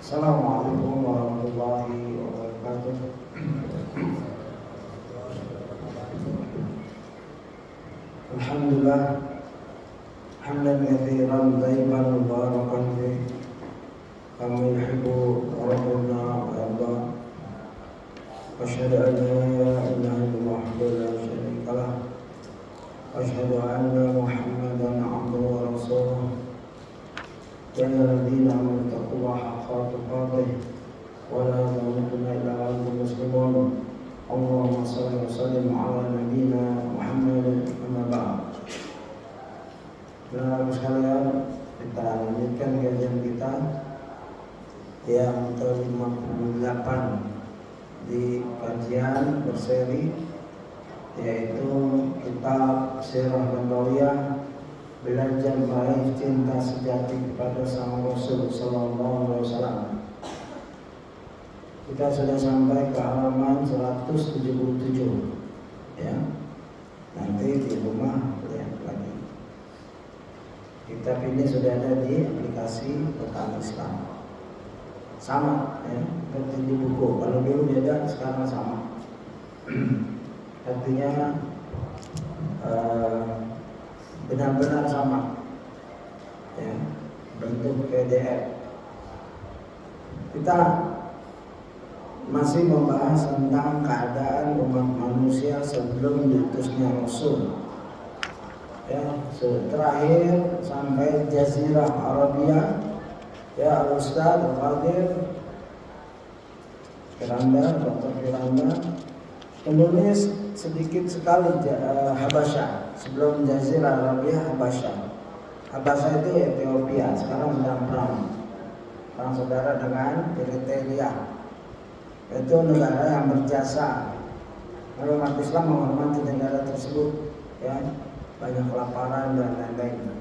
Assalamualaikum warahmatullahi wabarakatuh. Alhamdulillah hamdan katsiran thayyiban mubarakan fihi kama yuhibbu rabbuna wa yarda. Asyhadu an la ilaha illallah wahdahu la syarika lah. Asyhadu anna Muhammadan abduhu wa rasuluh. Ya ayyuhalladzina amanu taqullaha haqqa tuqatih wa la tamutunna illa wa antum muslimun. Allahumma shalli wa sallim ala nabiyyina Muhammad amma ba'd. Saudara sekalian, kita lanjutkan kajian kita yang ke-58 di kajian berseri, yaitu kitab Sirah Nabawiyah, belajar meraih cinta sejati kepada sang Rasul sallallahu alaihi wasallam. Kita sudah sampai ke halaman 177, ya. Nanti di rumah lihat lagi. Kitab ini sudah ada di aplikasi Quran Islam. Sama, ya, seperti di buku. Kalau dulu beda, sekarang sama. Artinya benar-benar sama, ya, bentuk PDF. Kita masih membahas tentang keadaan umat manusia sebelum diutusnya Rasul, ya. Terakhir sampai Jazirah Arabia, ya. Al-Ustaz Al-Qadir Firanda, Dr. Firanda menulis sedikit sekali Habasyah. Sebelum Jazirah Arabia, Habasyah. Habasyah itu Ethiopia, sekarang sedang perang saudara dengan Eritrea. Itu negara yang berjasa. Kalau umat Islam menghormati negara tersebut, ya, banyak kelaparan dan lain-lain.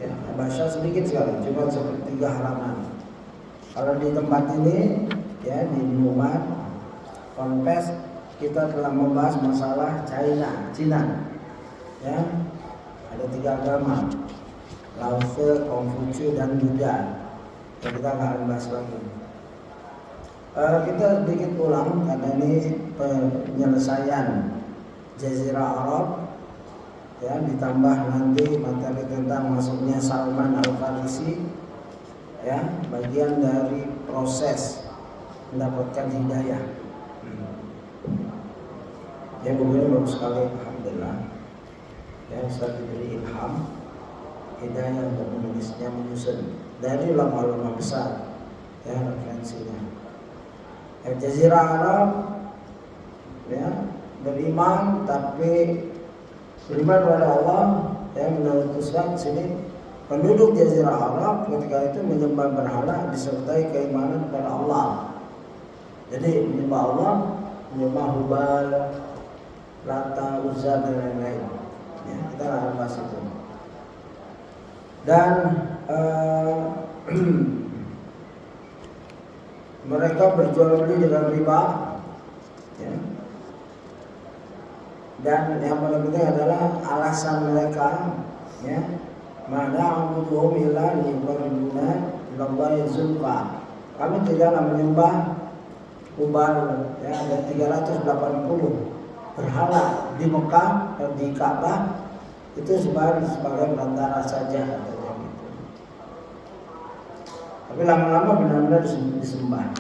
Ya, Habasyah sedikit sekali, cuma sepertiga halaman. Kalau di tempat ini, ya, di Numan Konpes, kita telah membahas masalah Cina. Ya, ada 3 agama, Laozi, Konghucu, dan Buddha. Yang kita akan bahas lagi. Kita sedikit ulang karena ini penyelesaian Jazirah Arab, ya, ditambah nanti materi tentang masuknya Salman Al-Farisi, ya, bagian dari proses mendapatkan hidayah. Ya, begini bagus sekali, alhamdulillah. Ya, saya diberi ilham hidayah untuk menulisnya, menyusun dari ulama-ulama besar, ya, referensinya. Jazirah Arab, ya, beriman tapi beriman kepada Allah, ya, menurut Islam sini penduduk Jazirah Arab ketika itu menyembah berhala disertai keimanan kepada Allah. Jadi menyembah Allah, menyembah Hubal, Lata, Uzza, dan lain-lain. Ya, kita akan bahas itu. Dan mereka berjual beli dengan riba, ya. Dan yang paling penting adalah alasan mereka, ya, mana abuduhum illa liyuqarribuna ilallahi zulfa. Kami tidaklah menyembah Hubal, ya, ada 380 berhala di Mekah dan di Ka'bah, itu sebagai perantara saja, katanya gitu. Tapi lama-lama benar-benar disembah.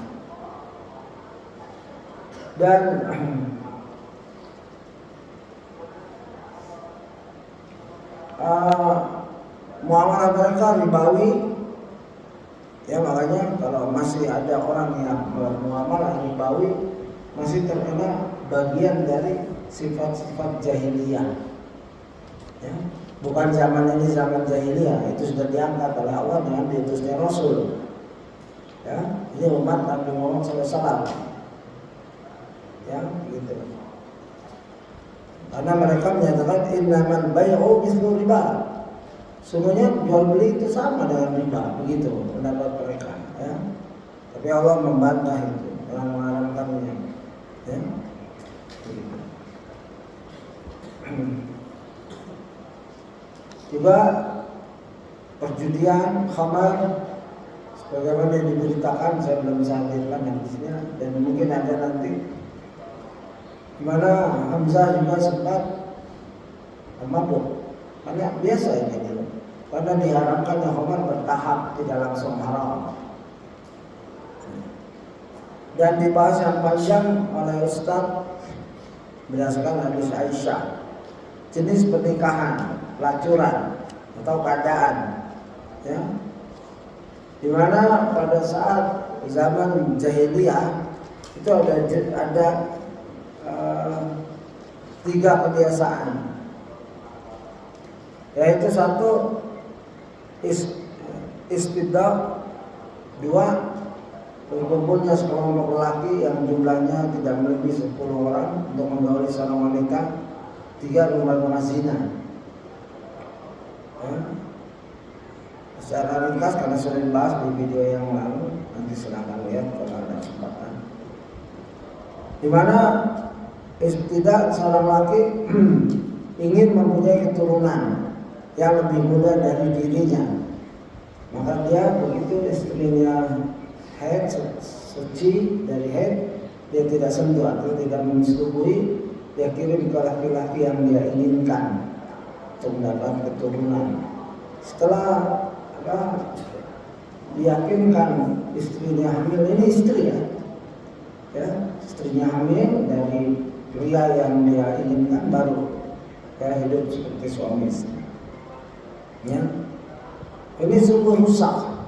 Dan muamalah mereka ribawi, ya, makanya kalau masih ada orang yang bermuamalah ribawi masih terkena bagian dari sifat-sifat jahiliyah, ya. Bukan zaman ini zaman jahiliyah, itu sudah diangkat oleh Allah dengan diutusnya Rasul, ya. Ini umat Nabi Muhammad SAW, ya, gitu. Karena mereka menyatakan innamal bai'u mithlu riba, semuanya jual beli itu sama dengan riba, begitu pendapat mereka, ya. Tapi Allah membantah itu, Allah mengharamkannya, ya. Juga perjudian, khamar, Bagaimana yang diberitakan saya belum bisa hadirkan hadisnya, dan mungkin ada nanti di mana Hamzah juga sempat mabuk. Karena biasa ini dulu. Karena diharapkan Umar bertahap, tidak langsung haram. Dan dibahas yang panjang oleh Ustaz berdasarkan hadis Aisyah. Jenis pernikahan, pelacuran atau keadaan, ya. Di mana pada saat zaman jahiliyah itu ada 3 kebiasaan, yaitu 1 istibdad, 2 berkumpulnya sekelompok lelaki yang jumlahnya tidak melebihi 10 orang untuk menggauli seorang wanita, 3 rumah zina. Ya. Secara ringkas karena sudah dibahas di video yang lalu, nanti silakan lihat kalau ada kesempatan. Di mana istibdad seorang laki ingin mempunyai keturunan yang lebih muda dari dirinya, maka dia begitu istrinya haid, suci dari haid, dia tidak sentuh atau tidak menyetubuhi, dia kirim ke laki-laki yang dia inginkan untuk mendapat keturunan. Setelah diyakinkan istrinya hamil, ini istri ya, istrinya hamil dari pria yang dia inginkan, baru ya hidup seperti suami istri. Ya, ini sungguh rusak,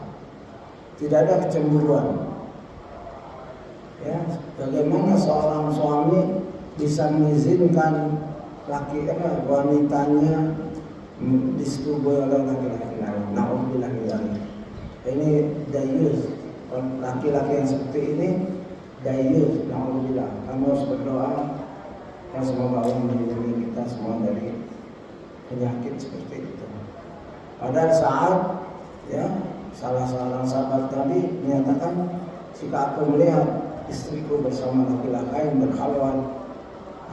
tidak ada kecemburuan. Ya, bagaimana seorang suami bisa mengizinkan wanitanya disetubui oleh laki-laki lain? Na'udzubillah min dzalik. Ini dayus, laki-laki yang seperti ini dayus. Na'udzubillah. Kamu harus berdoa ya, semoga Allah melindungi kita semua dari penyakit seperti itu. Pada saat ya salah seorang sahabat Nabi menyatakan, jika aku melihat istriku bersama laki-laki yang berkhalwat,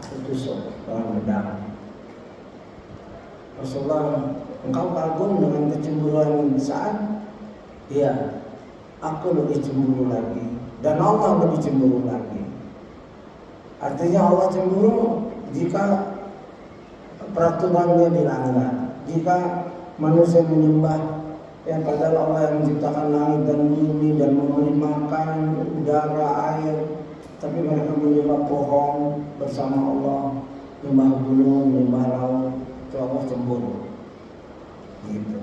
aku tusuk dengan pedang. Rasulullah, engkau kagum dengan kecemburuan saat? Iya, aku lebih cemburu lagi, dan Allah lebih cemburu lagi. Artinya Allah cemburu jika peraturannya dilanggar, jika manusia menyembah ya padahal Allah yang menciptakan langit dan bumi dan memberi makan, udara, air, tapi mereka menyembah pohon bersama Allah, menyembah gunung, menyembah laut. Itu Allah cemburu. Gitu.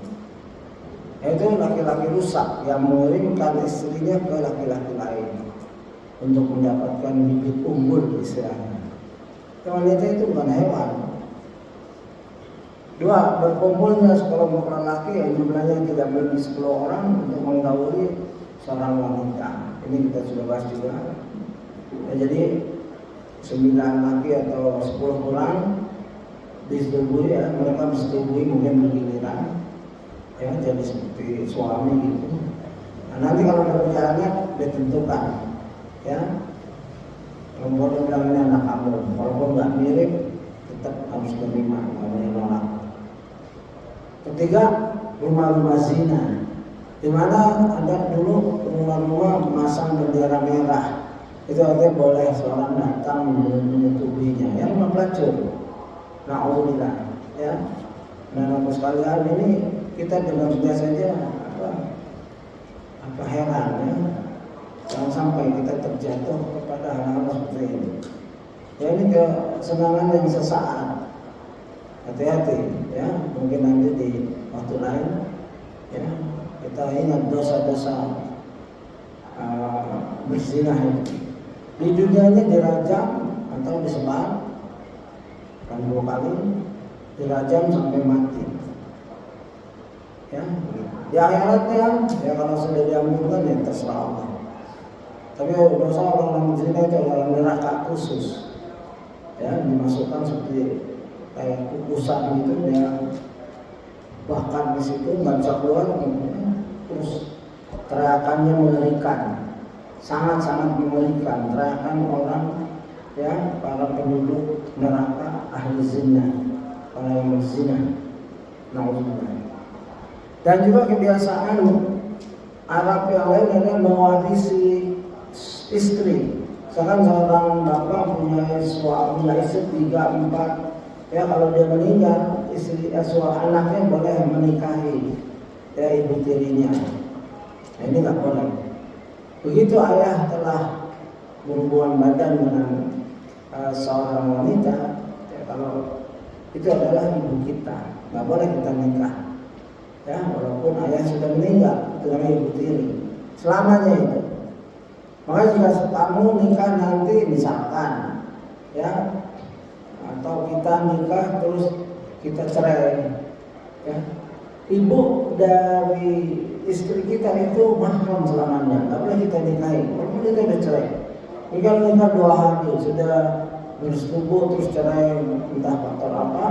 Itu laki-laki rusak yang mengirimkan istrinya ke laki-laki lain untuk mendapatkan bibit unggul istilahnya. Wanita itu bukan hewan. 2, berkumpulnya sekelompok lelaki yang jumlahnya tidak melebihi 10 orang untuk menggauli seorang wanita. Ini kita sudah bahas juga. Ya, jadi 9 laki atau 10 orang disetubui, ya, mereka disetubui mungkin bergiliran, ya, jadi seperti suami gitu. Nah, nanti kalau punya anak ditentukan, ya, kalau dia bilang ini anak kamu, walaupun nggak mirip, tetap harus menerima, nggak boleh nolak. 3, rumah-rumah zina, di mana ada dulu rumah-rumah memasang bendera merah. Itu artinya boleh seorang datang menyetubuhinya, ya, rumah pelacur. Na'udzubillah, ya. Nah, Bapak sekalian, ini kita dengar saja apa heran, ya. Jangan sampai kita terjatuh kepada hal-hal seperti ini. Ya, ini kesenangan yang sesaat. Hati-hati, ya. Mungkin nanti di waktu lain, ya, kita ingat dosa-dosa berzina itu. Di dunia ini dirajam atau disebar 2 kali, dirajam sampai mati. Ya, di akhiratnya ya kalau sudah diambilkan ya terserah Allah. Tapi dosa orang zina itu adalah neraka khusus. Ya, dimasukkan seperti kayak kukusan gitu, dia bahkan di situ nggak bisa keluar, terus teriakannya mengerikan, sangat-sangat mengerikan, teriakan orang, ya, para penduduk neraka ahli zina, orang yang berzina. Na'udzubillah. Dan juga kebiasaan Arab yang lain adalah mewarisi istri. Misalkan seorang bapak punya istri 3, 4, ya kalau dia meninggal anaknya boleh menikahi ya ibu tirinya. Nah, ini nggak boleh. Begitu ayah telah berhubungan badan dengan seorang wanita, ya, kalau itu adalah ibu kita, nggak boleh kita nikah. Ya, walaupun ayah sudah meninggal, itu namanya ibu tiri. Selamanya itu. Maka jika kamu nikah nanti misalkan, ya, atau kita nikah terus kita cerai, ya, ibu dari istri kita itu mahram selamanya, nggak boleh kita nikahi, walaupun kita udah cerai. Jika nikah 2 hari sudah bersetubuh terus cerai entah faktor apa,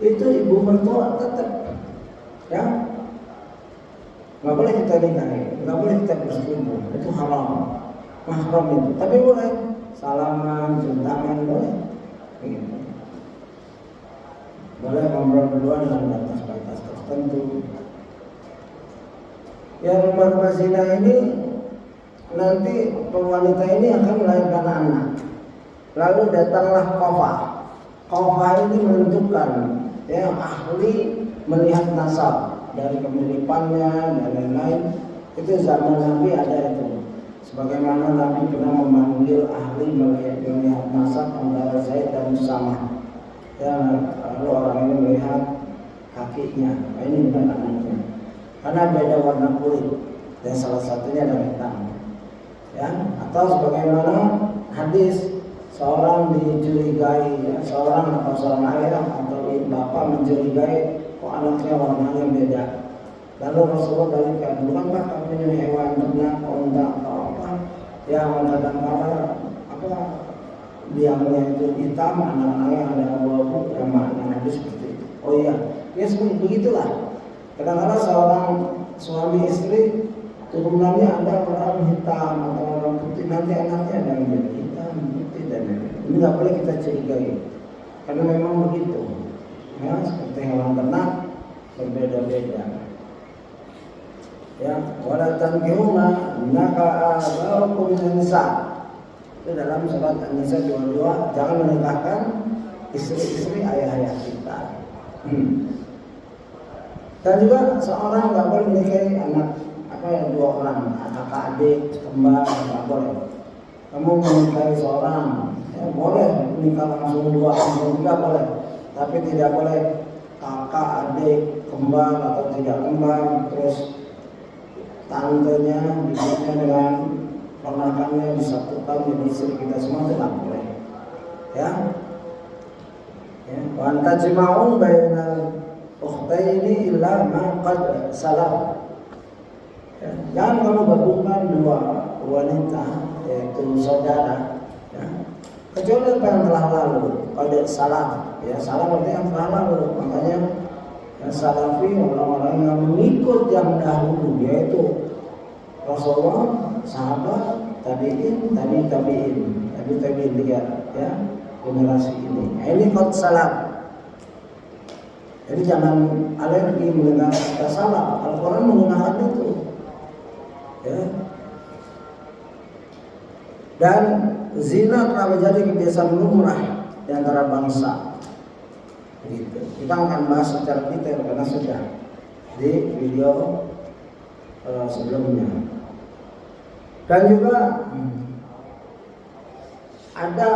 itu ibu mertua tetap, ya, nggak boleh kita nikahi, nggak boleh kita bersetubuh, itu haram, mahram itu. Tapi boleh salaman, cium tangan boleh. Boleh ngobrol berdua dengan batas-batas tertentu. Yang rumah zina ini nanti wanita ini akan melahirkan anak. Lalu datanglah qafah. Qafah ini menentukan, ya, ahli melihat nasab dari kemiripannya dan lain-lain. Itu zaman Nabi ada itu. Sebagaimana Nabi pernah memanggil ahli melihat nasab antara Zaid dan Usamah. Ya, lalu orang ini melihat kakinya, nah, ini bukan anaknya, karena beda warna kulit dan salah satunya adalah hitam. Ya, atau sebagaimana hadis seorang dicurigai, ya, seorang ayah atau bapak mencurigai kok anaknya warnanya beda. Lalu Rasulullah balikan, bukankah kamu punya hewan ternak, unta atau apa yang kadang-kadang apa biangnya itu hitam, anak-anaknya ada abu-abu, yang makna hadis seperti itu. Oh iya, ya seperti begitulah. Kadang-kadang seorang suami istri turunannya ada orang hitam atau orang putih, nanti anaknya ada yang jadi hitam, putih dan lain-lain. Ini nggak boleh kita curigai, karena memang begitu. Ya, seperti hewan ternak berbeda-beda. Ya, wala tankihuma naka abaukum nisa. Itu dalam surat An-Nisa 22, jangan menikahkan istri-istri ayah-ayah kita. Dan juga seorang nggak boleh menikahi anak 2 orang, kakak adik, kembar, nggak boleh. Kamu menikahi seorang, ya boleh menikah langsung 2, langsung 3 boleh, tapi tidak boleh kakak adik, kembar atau tidak kembar, terus tantenya bikinnya dengan ponakannya disatukan jadi istri kita semua, itu nggak boleh. Ya, wa antajma'u bainal ukhtaini illa ma qad salaf. Jangan kamu gabungkan 2 wanita yaitu saudara, ya, kecuali apa yang telah lalu. Pada salah, ya, salah artinya yang telah lalu. Makanya yang salafi orang-orang yang mengikut yang dahulu, yaitu Rasulullah, sahabat, tabi'in, tabi'in 3, ya, generasi ini. Nah, ini qad salaf. Jadi jangan alergi mendengar kata salaf. Al-Quran menggunakan itu. Ya. Dan zina telah menjadi kebiasaan lumrah di antara bangsa. Gitu. Kita akan bahas secara detail karena sudah di video sebelumnya. Dan juga ada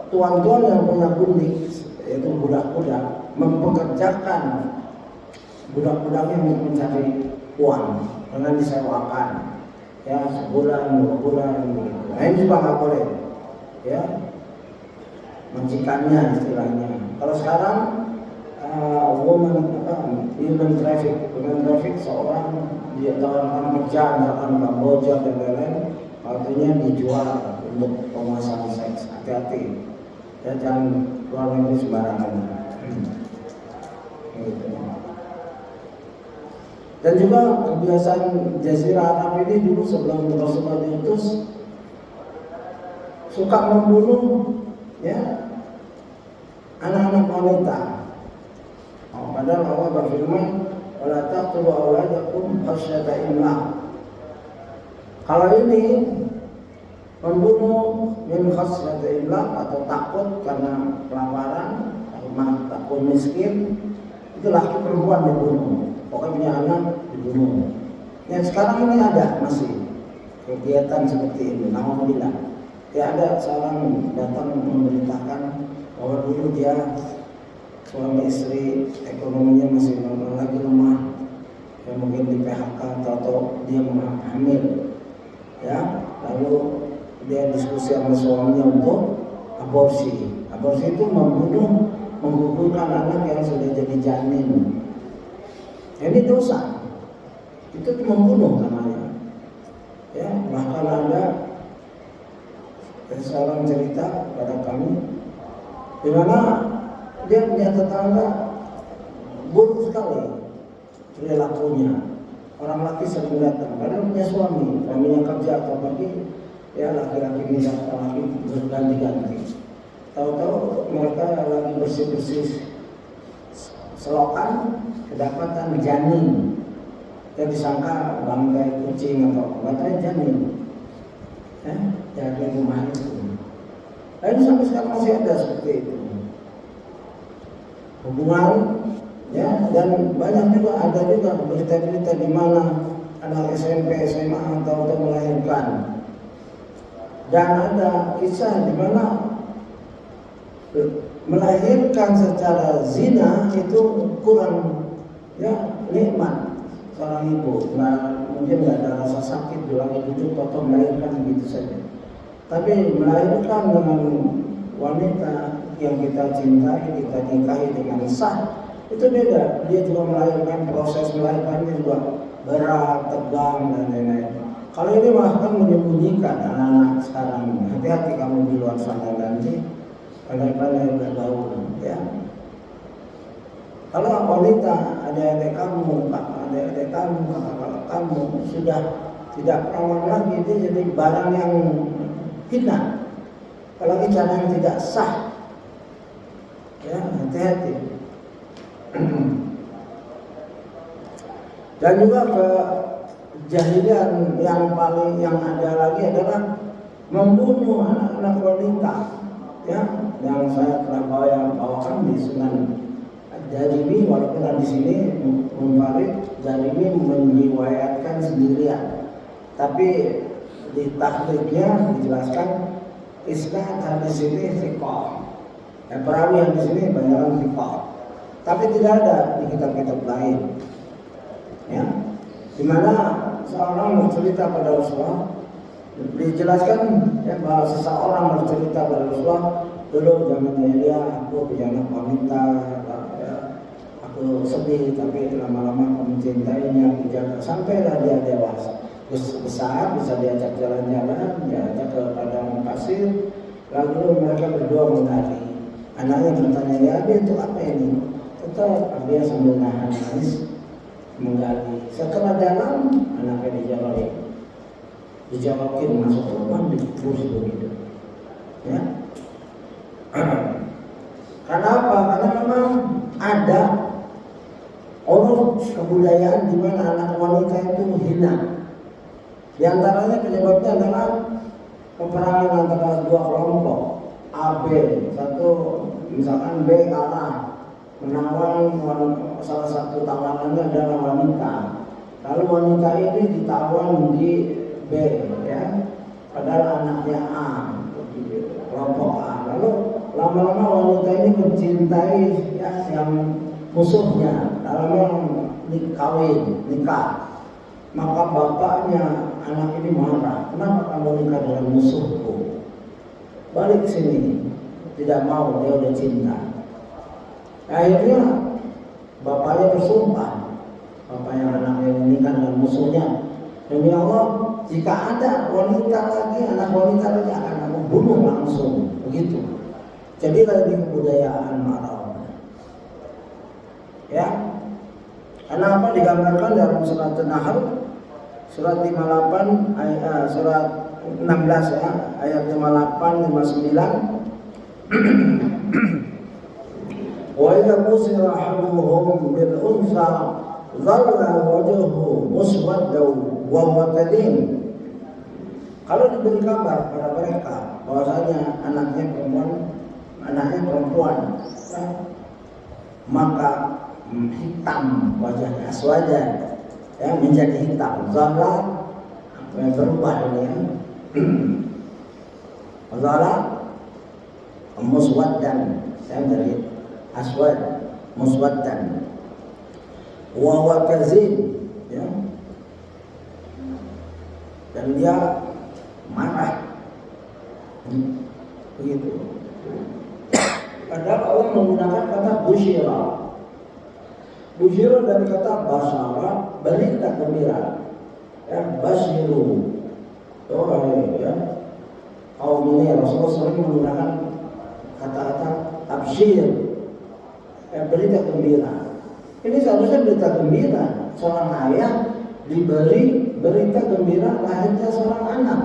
tuan-tuan yang punya budik, yaitu budak-budak, mempekerjakan budak-budaknya untuk mencari uang dengan disewakan, ya, sebulan, 2 bulan, gitu. Nah, ini juga nggak boleh, ya, majikannya istilahnya. Kalau sekarang human traffic, seorang dia tawarkan kerja misalkan Kamboja dan lain-lain, artinya dijual untuk penguasaan seks. Hati-hati, ya, jangan keluar negeri sembarangan. Gitu. Dan juga kebiasaan Jazirah Arab ini dulu sebelum Rasulullah diutus suka membunuh, ya, anak-anak wanita. Padahal Allah berfirman, wala taqtulu awladakum khasyata imlaq. Kalau ini membunuh min khasyata imlaq atau takut karena kelaparan, takut miskin, itu laki perempuan dibunuh. Pokoknya punya anak dibunuh. Yang sekarang ini ada masih kegiatan seperti ini. Alhamdulillah. Ya ada seorang datang memberitakan bahwa dulu dia suami istri ekonominya masih lagi lemah, ya mungkin di PHK atau dia hamil, ya lalu dia diskusi sama suaminya untuk aborsi. Aborsi itu menggugurkan anak yang sudah jadi janin. Ini dosa, itu membunuh namanya. Ya bahkan ada seorang cerita pada kami di mana dia punya tetangga buruk sekali perilakunya. Orang laki sering datang, padahal punya suaminya kerja atau pergi, ya laki-laki minta laki berganti-ganti. Tahu-tahu mereka lagi bersih-bersih selokan, kedapatan janin. Dia disangka bangkai kucing atau katanya janin. Dari rumah itu. Nah ini sampai sekarang masih ada seperti itu. Hubungan, ya, dan banyak juga ada juga berita-berita di mana anak SMP, SMA atau melahirkan. Dan ada kisah di mana melahirkan secara zina itu kurang, ya, nikmat seorang ibu. Nah, mungkin nggak ada rasa sakit bilang itu atau melahirkan begitu saja. Tapi melahirkan dengan wanita yang kita cintai, kita nikahi dengan sah, itu beda. Dia juga melahirkan, proses melahirkannya juga berat, tegang dan lain-lain. Kalau ini bahkan menyembunyikan anak-anak sekarang. Hati-hati kamu di luar sana nanti, pandai-pandai bergaul, ya. Kalau wanita, adik-adik kamu, adik-adik kamu, kakak-kakak kamu sudah tidak perawan lagi, itu jadi barang yang hina. Apalagi cara yang tidak sah, ya hati-hati. Dan juga kejahilian yang paling yang ada lagi adalah membunuh anak-anak wanita, ya, yang saya telah bawakan di Sunan Darimi, walaupun di sini Munfarid Darimi meriwayatkan sendirian, tapi di takhrijnya dijelaskan isnad hadis ini thiqah. Perawi yang di sini banyak thiqah, tapi tidak ada di kitab-kitab lain. Ya, di mana seorang bercerita pada Rasulullah, dijelaskan ya, bahwa seseorang bercerita pada Rasulullah, dulu zaman jahiliyah aku punya anak wanita, ya, aku sedih tapi lama-lama aku mencintainya, aku jaga sampailah dia dewasa, besar, bisa diajak jalan-jalan, diajak ke padang pasir, lalu mereka berdua menari. Anaknya bertanya, ya dia itu apa ini? Tetap dia sambil nahan nangis menggali. Setelah dalam, anaknya dijawabin masuk ke rumah, terus begitu. Ya. Karena apa? Karena memang ada kebudayaan di mana anak wanita itu hina. Di antaranya penyebabnya adalah peperangan antara dua kelompok A, B. Satu misalkan B kalah, menawan salah satu tawanannya adalah wanita. Lalu wanita ini ditawan di B, ya, padahal anaknya A, kelompok A. Lalu lama-lama wanita ini mencintai, ya, yang musuhnya, lalu nikah. Maka bapaknya anak ini marah, kenapa kamu nikah dengan musuhku? Balik sini, tidak mau, dia udah cinta. Akhirnya bapaknya bersumpah, bapak yang anaknya menikah dengan musuhnya, demi Allah, jika ada wanita lagi, anak wanita lagi akan aku bunuh langsung, begitu. Jadi lagi kebudayaan marah, ya. Karena apa? Digambarkan dalam surat An-Nahl, surat 58, surat 16 ya, ayat 58, 59. Wa idza qusira ahaduhum bil unsa dhalla wajhuhu muswaddan wa huwa kadhim. Kalau diberi kabar pada mereka bahwasanya anaknya perempuan, maka hitam wajahnya, aswadan, ya, menjadi hitam. Dhalla berubah ini, ya. Dhalla muswaddan, ya, dari aswad muswaddan, wa huwa kazim, ya, dan dia marah, begitu. Padahal Allah menggunakan kata busyira. Busyira dari kata basyara, berita gembira, ya, basyiru. Ya, kaum ini Rasulullah sering menggunakan kata-kata absyir, ya, berita gembira. Ini seharusnya berita gembira. Seorang ayah diberi berita gembira lahirnya seorang anak.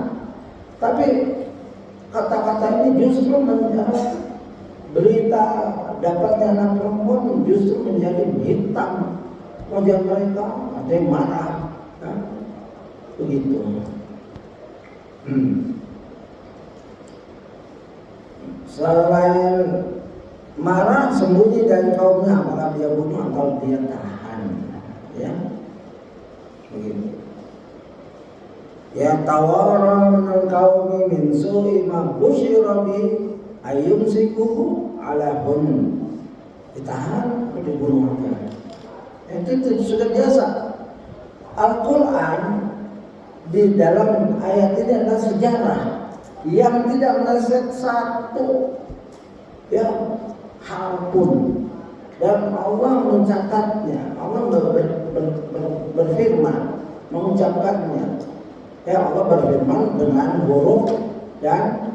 Tapi kata-kata ini justru menjadi berita dapatnya anak perempuan justru menjadi hitam wajah mereka, ada yang marah, ya, begitu. Selain marah, sembunyi dari kaumnya, apakah dia bunuh atau dia tahan, ya, begitu. Ya tawara minal qaumi min su'i ma busyira bi ayumsikuhu ala hun, ditahan atau dibunuh aja. Itu sudah biasa. Al-Quran di dalam ayat ini adalah sejarah yang tidak meleset satu, ya, hal pun, dan Allah mencatatnya. Allah berfirman, mengucapkannya. Ya, Allah berfirman dengan huruf dan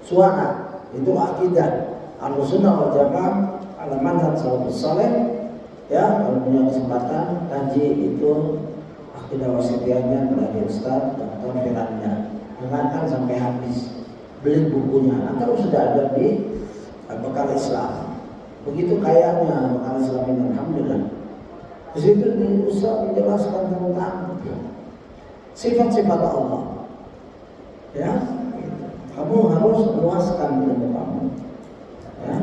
suara. Itu akidah Ahlussunnah wal Jamaah ala manhaj salafus saleh. Ya, kalau punya kesempatan kaji itu akidah wasitiyahnya dari Ustaz Dr. Firanda. Dengarkan sampai habis. Beli bukunya atau sudah ada di Bekal Islam. Begitu kayanya Bekal Islam ini, alhamdulillah. Di situ Ustaz menjelaskan tentang sifat-sifat Allah, ya, kamu harus luaskan ilmu kamu, ya.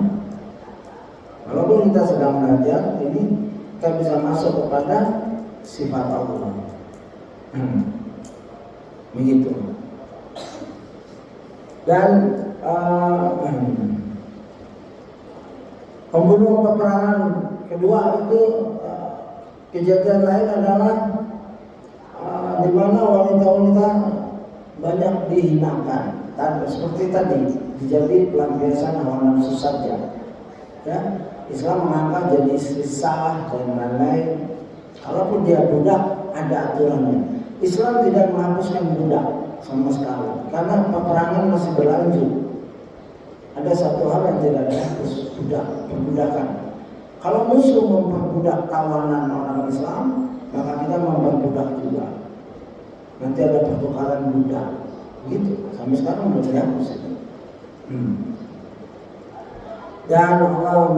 Walaupun kita sedang belajar ini, kita bisa masuk kepada sifat Allah, begitu. Dan pembunuh peperangan kedua itu kejadian lain adalah di mana wanita-wanita banyak dihinakan, seperti tadi dijadi pelampiasan hawa nafsu saja. Ya, Islam mengangkat jadi istri sah dan lain-lain. Kalaupun dia budak, ada aturannya. Islam tidak menghapuskan budak sama sekali, karena peperangan masih berlanjut. Ada satu hal yang tidak dihapus, budak, perbudakan. Kalau musuh memperbudak tawanan orang Islam, maka kita memperbudak juga. Nanti ada pertukaran budak, gitu. Sampai sekarang belum dihapus itu. Dan Allah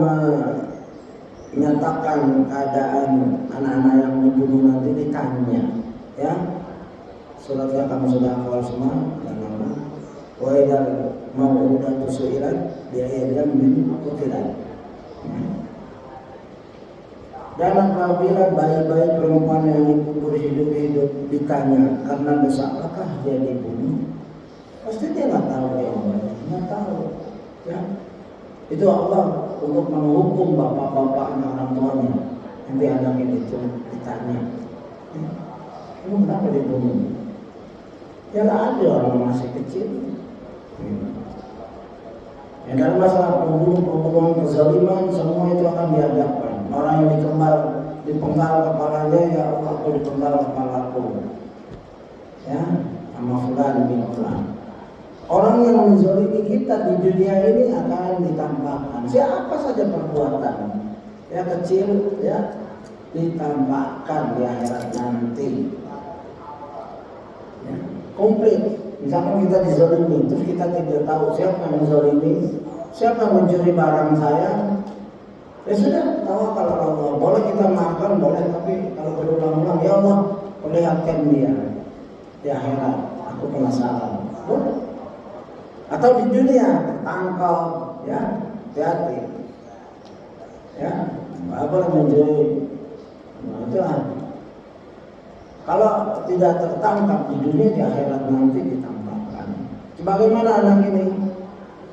menyatakan keadaan anak-anak yang membunuh nanti ditanya, ya. Suratnya kamu sudah hafal semua, dan Allah. Wa idal mau'udatu su'ilat bi'ayyam min qutilat. Dan apabila bayi-bayi perempuan yang dikubur hidup-hidup ditanya karena dosa apakah dia dibunuh, pasti dia nggak tahu jawabannya, nggak tahu, ya. Itu Allah untuk menghukum bapak-bapaknya, orang tuanya. Nanti anak itu ditanya, kamu kenapa dibunuh? Ya nggak ada, orang masih kecil. Ya, dalam masalah pembunuhan, kezaliman, semua itu akan dihadapkan. Orang yang dipenggal kepalanya, ya Allah, aku dipenggal kepalaku, ya, sama fulan bin fulan. Orang yang menzalimi kita di dunia ini akan ditampakkan siapa saja perbuatan, ya, kecil, ya, ditampakkan di akhirat nanti, ya, komplit. Misalkan kita dizalimi, terus kita tidak tahu siapa yang menzalimi, siapa yang mencuri barang saya. Ya sudah, tawakal Allah. Boleh kita maafkan, boleh, tapi kalau berulang-ulang, ya Allah perlihatkan dia di akhirat, aku penasaran. Atau di dunia tertangkap, ya hati-hati, ya apa boleh menjadi. Nah, itulah. Kalau tidak tertangkap di dunia, di akhirat nanti ditampakkan. Bagaimana anak ini?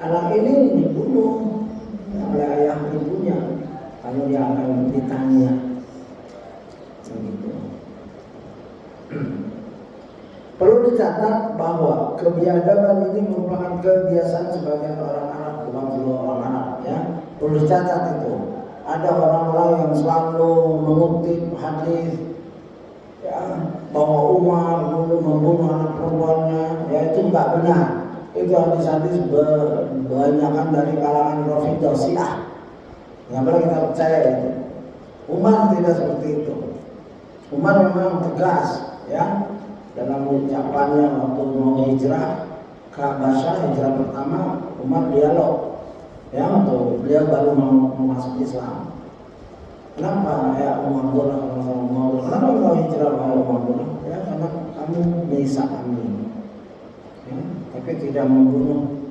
Anak ini dibunuh oleh ayah ibunya. Kalau dia akan ditanya, begitu. Perlu dicatat bahwa kebiadaban ini merupakan kebiasaan sebagian orang Arab, bukan semua orang Arab, ya. Perlu dicatat itu. Ada orang-orang yang selalu mengutip hadis, ya, bahwa Umar dulu membunuh anak perempuannya, ya itu nggak benar. Itu hadis-hadis kebanyakan dari kalangan Rafidah Syiah. Nggak boleh kita percaya itu. Umar tidak seperti itu. Umar memang tegas, ya, dalam ucapannya waktu mau hijrah ke Habasyah, hijrah pertama, Umar dialog, ya, waktu beliau baru mau masuk Islam. Kenapa ya Umar kenapa kau hijrah Umar? Ya karena kamu menyiksa kami, ya, tapi tidak membunuh.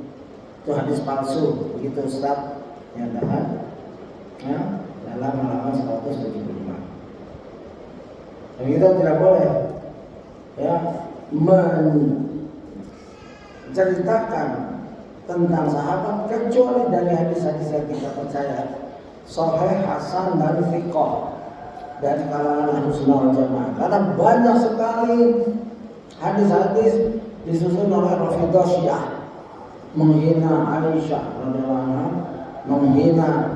Itu hadis palsu, begitu Ustaz nyatakan, ya, dalam halaman 175. Dan kita tidak boleh, ya, menceritakan tentang sahabat kecuali dari hadis-hadis yang kita percaya sahih, hasan, dan thiqah dari kalangan Ahlussunnah wal Jamaah. Karena banyak sekali hadis-hadis disusun oleh Rafidah Syiah menghina Aisyah radhiyallahu anha, menghina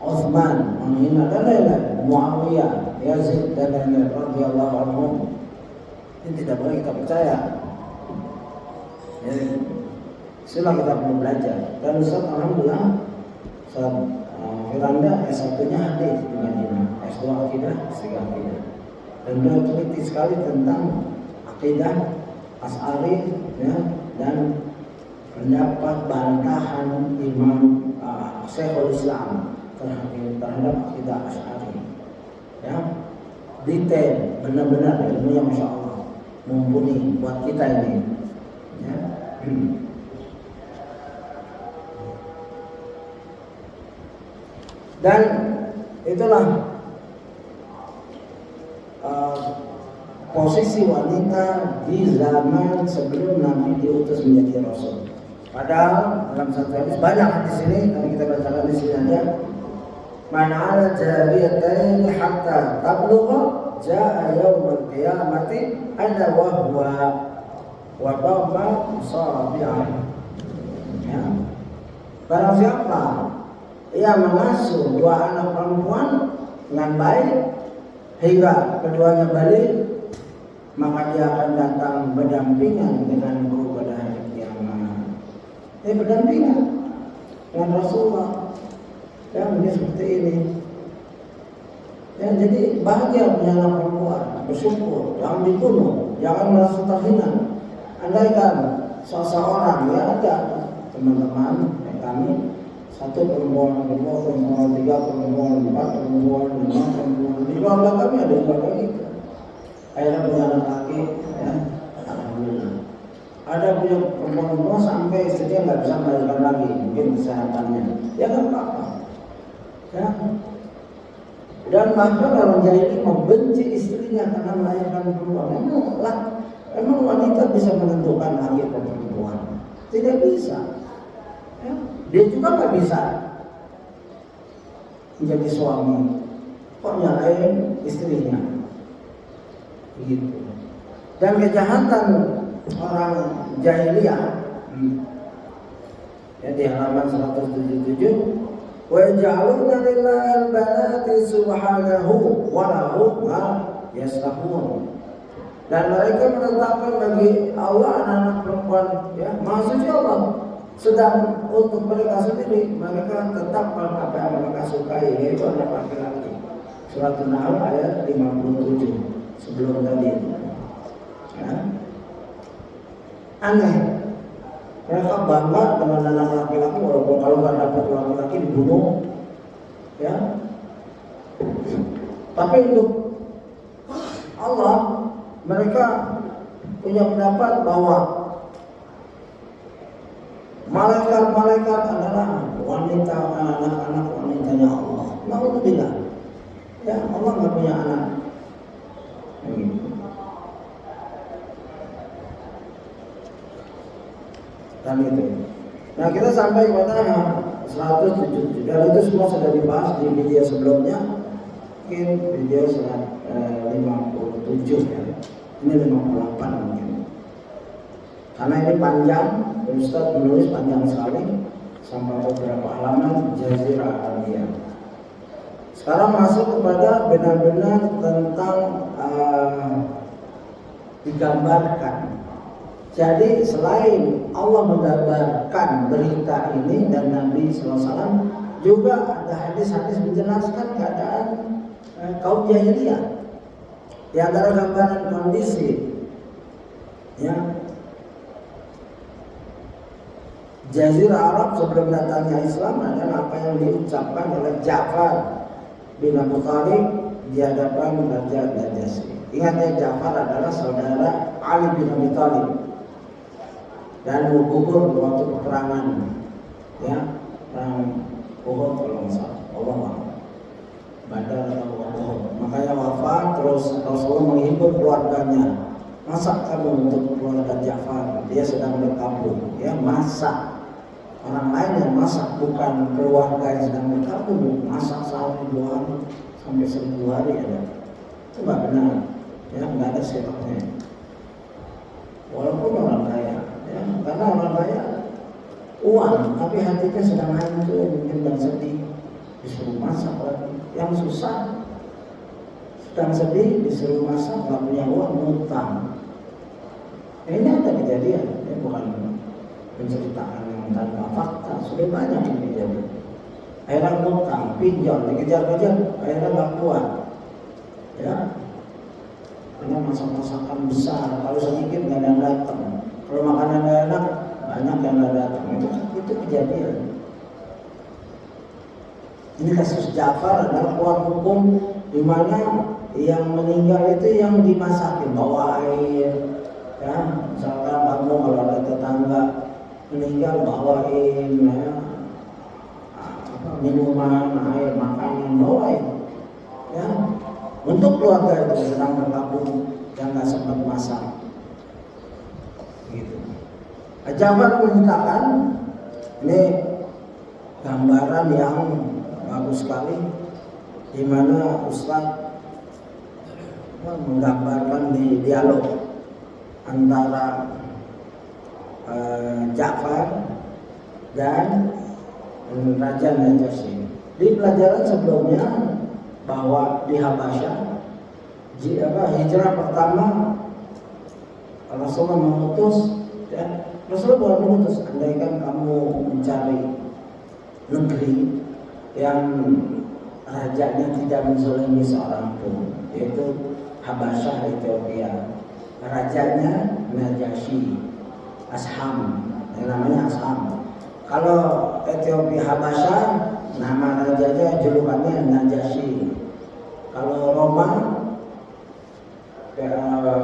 Utsman, menghina dan lain-lain, Muawiyah, Yazid dan lain-lain radhiyallahu anhum. Ini tidak boleh kita percaya. Jadi silakan kita perlu belajar. Dan Ustaz alhamdulillah Firanda S1-nya hadis di Madinah, S2 akidah, S3 akidah. Dan beliau teliti sekali tentang akidah Asy'ari, ya, dan pendapat bantahan Imam Syekhul Islam terhadap akidah Asy'ari. Ya, detail, benar-benar ilmunya Masya Allah, mumpuni buat kita ini. Ya. Dan itulah posisi wanita di zaman sebelum Nabi diutus menjadi Rasul. Padahal dalam satu hadis, banyak hadis ini, tapi kita bacakan di sini aja. Man 'ala jariyatain hatta tablugha jaa yaumul qiyamati ana wa huwa wa dhamma sabi'ah. Ya. Barang siapa ia mengasuh dua anak perempuan dengan baik hingga keduanya balik, maka dia akan datang berdampingan denganku pada hari kiamat. Berdampingan dengan Rasulullah. Ya, ini seperti ini. Ya, jadi bahagia punya anak perempuan, bersyukur, jangan dibunuh, jangan merasa terhina. Andaikan seseorang, ya ada teman-teman kami, satu perempuan, kedua perempuan, tiga perempuan, empat perempuan, lima perempuan. Di keluarga kami ada keluarga kita. Akhirnya punya anak laki, ya, alhamdulillah. Ada punya perempuan sampai istrinya nggak bisa melahirkan lagi, mungkin kesehatannya. Ya nggak apa-apa. Ya. Dan bahkan orang jahili membenci istrinya karena melahirkan perempuan. Emang wanita bisa menentukan laki atau perempuan? Tidak bisa. Ya. Dia juga nggak bisa menjadi suami, kok nyalain istrinya, begitu. Dan kejahatan orang jahiliyah, ya, di halaman 177, wa ja'aluna lillahil banati subhanahu wa lahu ma yastahun. Dan mereka menetapkan bagi Allah anak-anak perempuan, ya, maksudnya Allah. Sedang untuk mereka sendiri, mereka tetap apa yang mereka sukai, yaitu anak laki-laki. Surat An-Nahl ayat 57 sebelum tadi. Ya. Aneh, mereka bangga dengan anak laki-laki, walaupun kalau nggak dapat laki-laki dibunuh, ya. Tapi untuk Allah, mereka punya pendapat bahwa malaikat-malaikat adalah wanita, anak-anak wanitanya Allah. Alhamdulillah. Ya, Allah nggak punya anak. Dan itu. Nah, kita sampai kepada 107. Dan itu semua sudah dibahas di video sebelumnya. Mungkin video 57 ya. Ini 58 mungkin. Karena ini panjang, Ustaz menulis panjang sekali sampai beberapa halaman Jazirah Arabia. Sekarang masuk kepada benar-benar tentang digambarkan. Jadi selain Allah menggambarkan berita ini dan Nabi SAW, juga ada hadis-hadis menjelaskan keadaan kaum jahiliyah. Di antara gambaran kondisi ya, Jazirah Arab sebelum datangnya Islam adalah apa yang diucapkan oleh Ja'far bin Abu Thalib di hadapan Raja Najasyi. Ingat ya, Ja'far adalah saudara Ali bin Abi Thalib dan gugur waktu peperangan ya, perang Uhud kalau nggak salah, Allah Badar atau Uhud. Makanya wafat, terus Rasulullah menghibur keluarganya, masak kamu untuk keluarga Ja'far, dia sedang berkabung ya, masak. Orang lain yang masak, bukan keluarga yang sedang berkabung, masak sehari 2 hari sampai 1000 hari ada. Itu nggak benar ya, nggak ada sebabnya. Walaupun orang kaya ya, karena orang kaya uang, tapi hatinya sedang hancur mungkin dan sedih, disuruh masak lagi. Yang susah sedang sedih disuruh masak, nggak punya uang, ngutang. Ini ada kejadian, ya, bukan menceritakan yang tanpa fakta, sudah banyak yang kejadian. Akhirnya ngutang, pinjam, dikejar-kejar, akhirnya nggak kuat, ya. Karena masak-masakan besar, kalau sedikit nggak ada yang datang. Kalau makanan enak, banyak yang nggak datang. Itu kejadian. Ini kasus Ja'far adalah keluar hukum di mana yang meninggal itu yang dimasakin, bawa air, ya. Misalkan kamu kalau ada tetangga meninggal bawain ya, minuman, air, makanan, bawain, ya. Untuk keluarga itu sedang berkabung yang nggak sempat masak, gitu. Ja'far menceritakan, ini gambaran yang bagus sekali, di mana Ustaz menggambarkan di dialog antara Ja'far dan Raja Najasyi. Di pelajaran sebelumnya bahwa di Habasyah hijrah pertama Rasulullah mengutus, ya, Rasulullah bukan mengutus, andaikan kamu mencari negeri yang rajanya tidak menzalimi seorang pun, yaitu Habasyah, Ethiopia. Rajanya Najasyi, Asham, yang namanya Asham. Kalau Ethiopia Habasyah, nama rajanya julukannya Najasyi. Kalau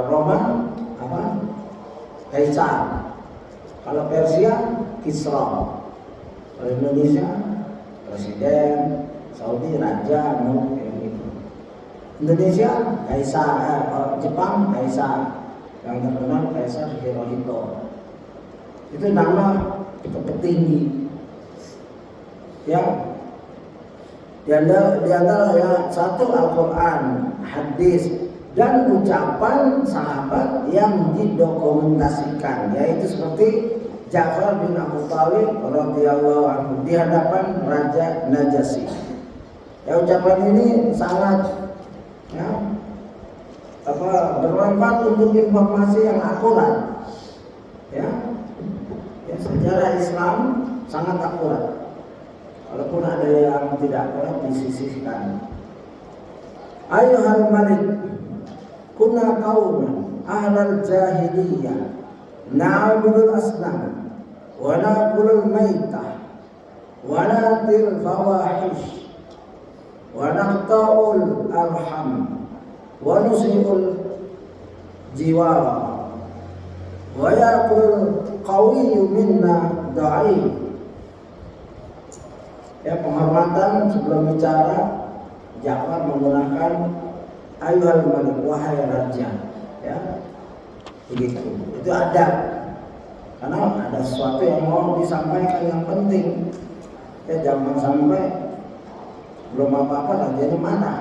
Roma apa? Kaisar. Kalau Persia Kisra. Kalau Indonesia Presiden, Saudi Raja, gitu. Indonesia Kaisar, Jepang Kaisar, yang terkenal Kaisar Hirohito. Itu nama petinggi. Ya, di antara ya, satu Al-Quran, hadis, dan ucapan sahabat yang didokumentasikan, yaitu seperti Ja'far bin Abu Thalib radhiyallahu anhu di hadapan Raja Najasyi. Ya, ucapan ini sangat ya, bermanfaat untuk informasi yang akurat. Ya, sejarah Islam sangat akurat. Walaupun ada yang tidak akurat disisihkan. Ayuhal malik, kunna qauman ahlal jahiliyah na'budul asnam wa na'kulul maitah wa natil fawahish wa naqta'ul arham wa nusi'ul jiwa. Wa yaqul qawiyyu minna dhaif. Ya, penghormatan sebelum bicara Ja'far menggunakan ayyuhal malik, wahai raja. Ya, begitu. Itu adab. Karena ada sesuatu yang mau disampaikan yang penting. Ya, jangan sampai belum apa-apa rajanya mana.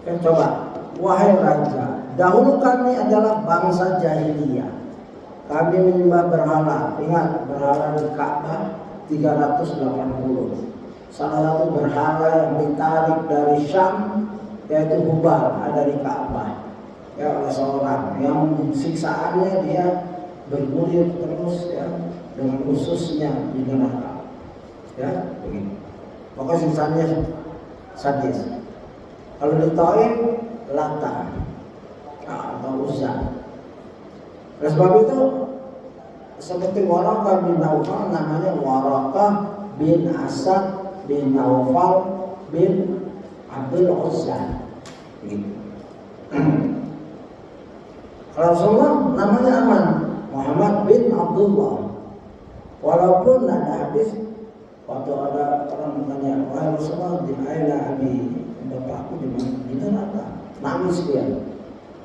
Ya, coba, wahai raja, dahulu kami adalah bangsa jahiliyah. Kami menyembah berhala. Ingat, berhala di Ka'bah 380. Salah satu berhala yang ditarik dari Syam yaitu Hubal, ada di Ka'bah. Ya, oleh seorang yang siksaannya dia bergulir terus ya dengan ususnya di neraka. Ya, begini. Pokoknya siksaannya sadis. Kalau di Taif, Lata atau Uzza. Oleh sebab itu seperti Waraqah bin Naufal, namanya Waraqah bin Asad bin Naufal bin Abdul Uzza. Begitu. Kalau Rasulullah namanya aman, Muhammad bin Abdullah. Walaupun ada hadis waktu ada orang bertanya, wahai Rasulullah, di aina abi, bapakku di mana? Di neraka. Nangis dia.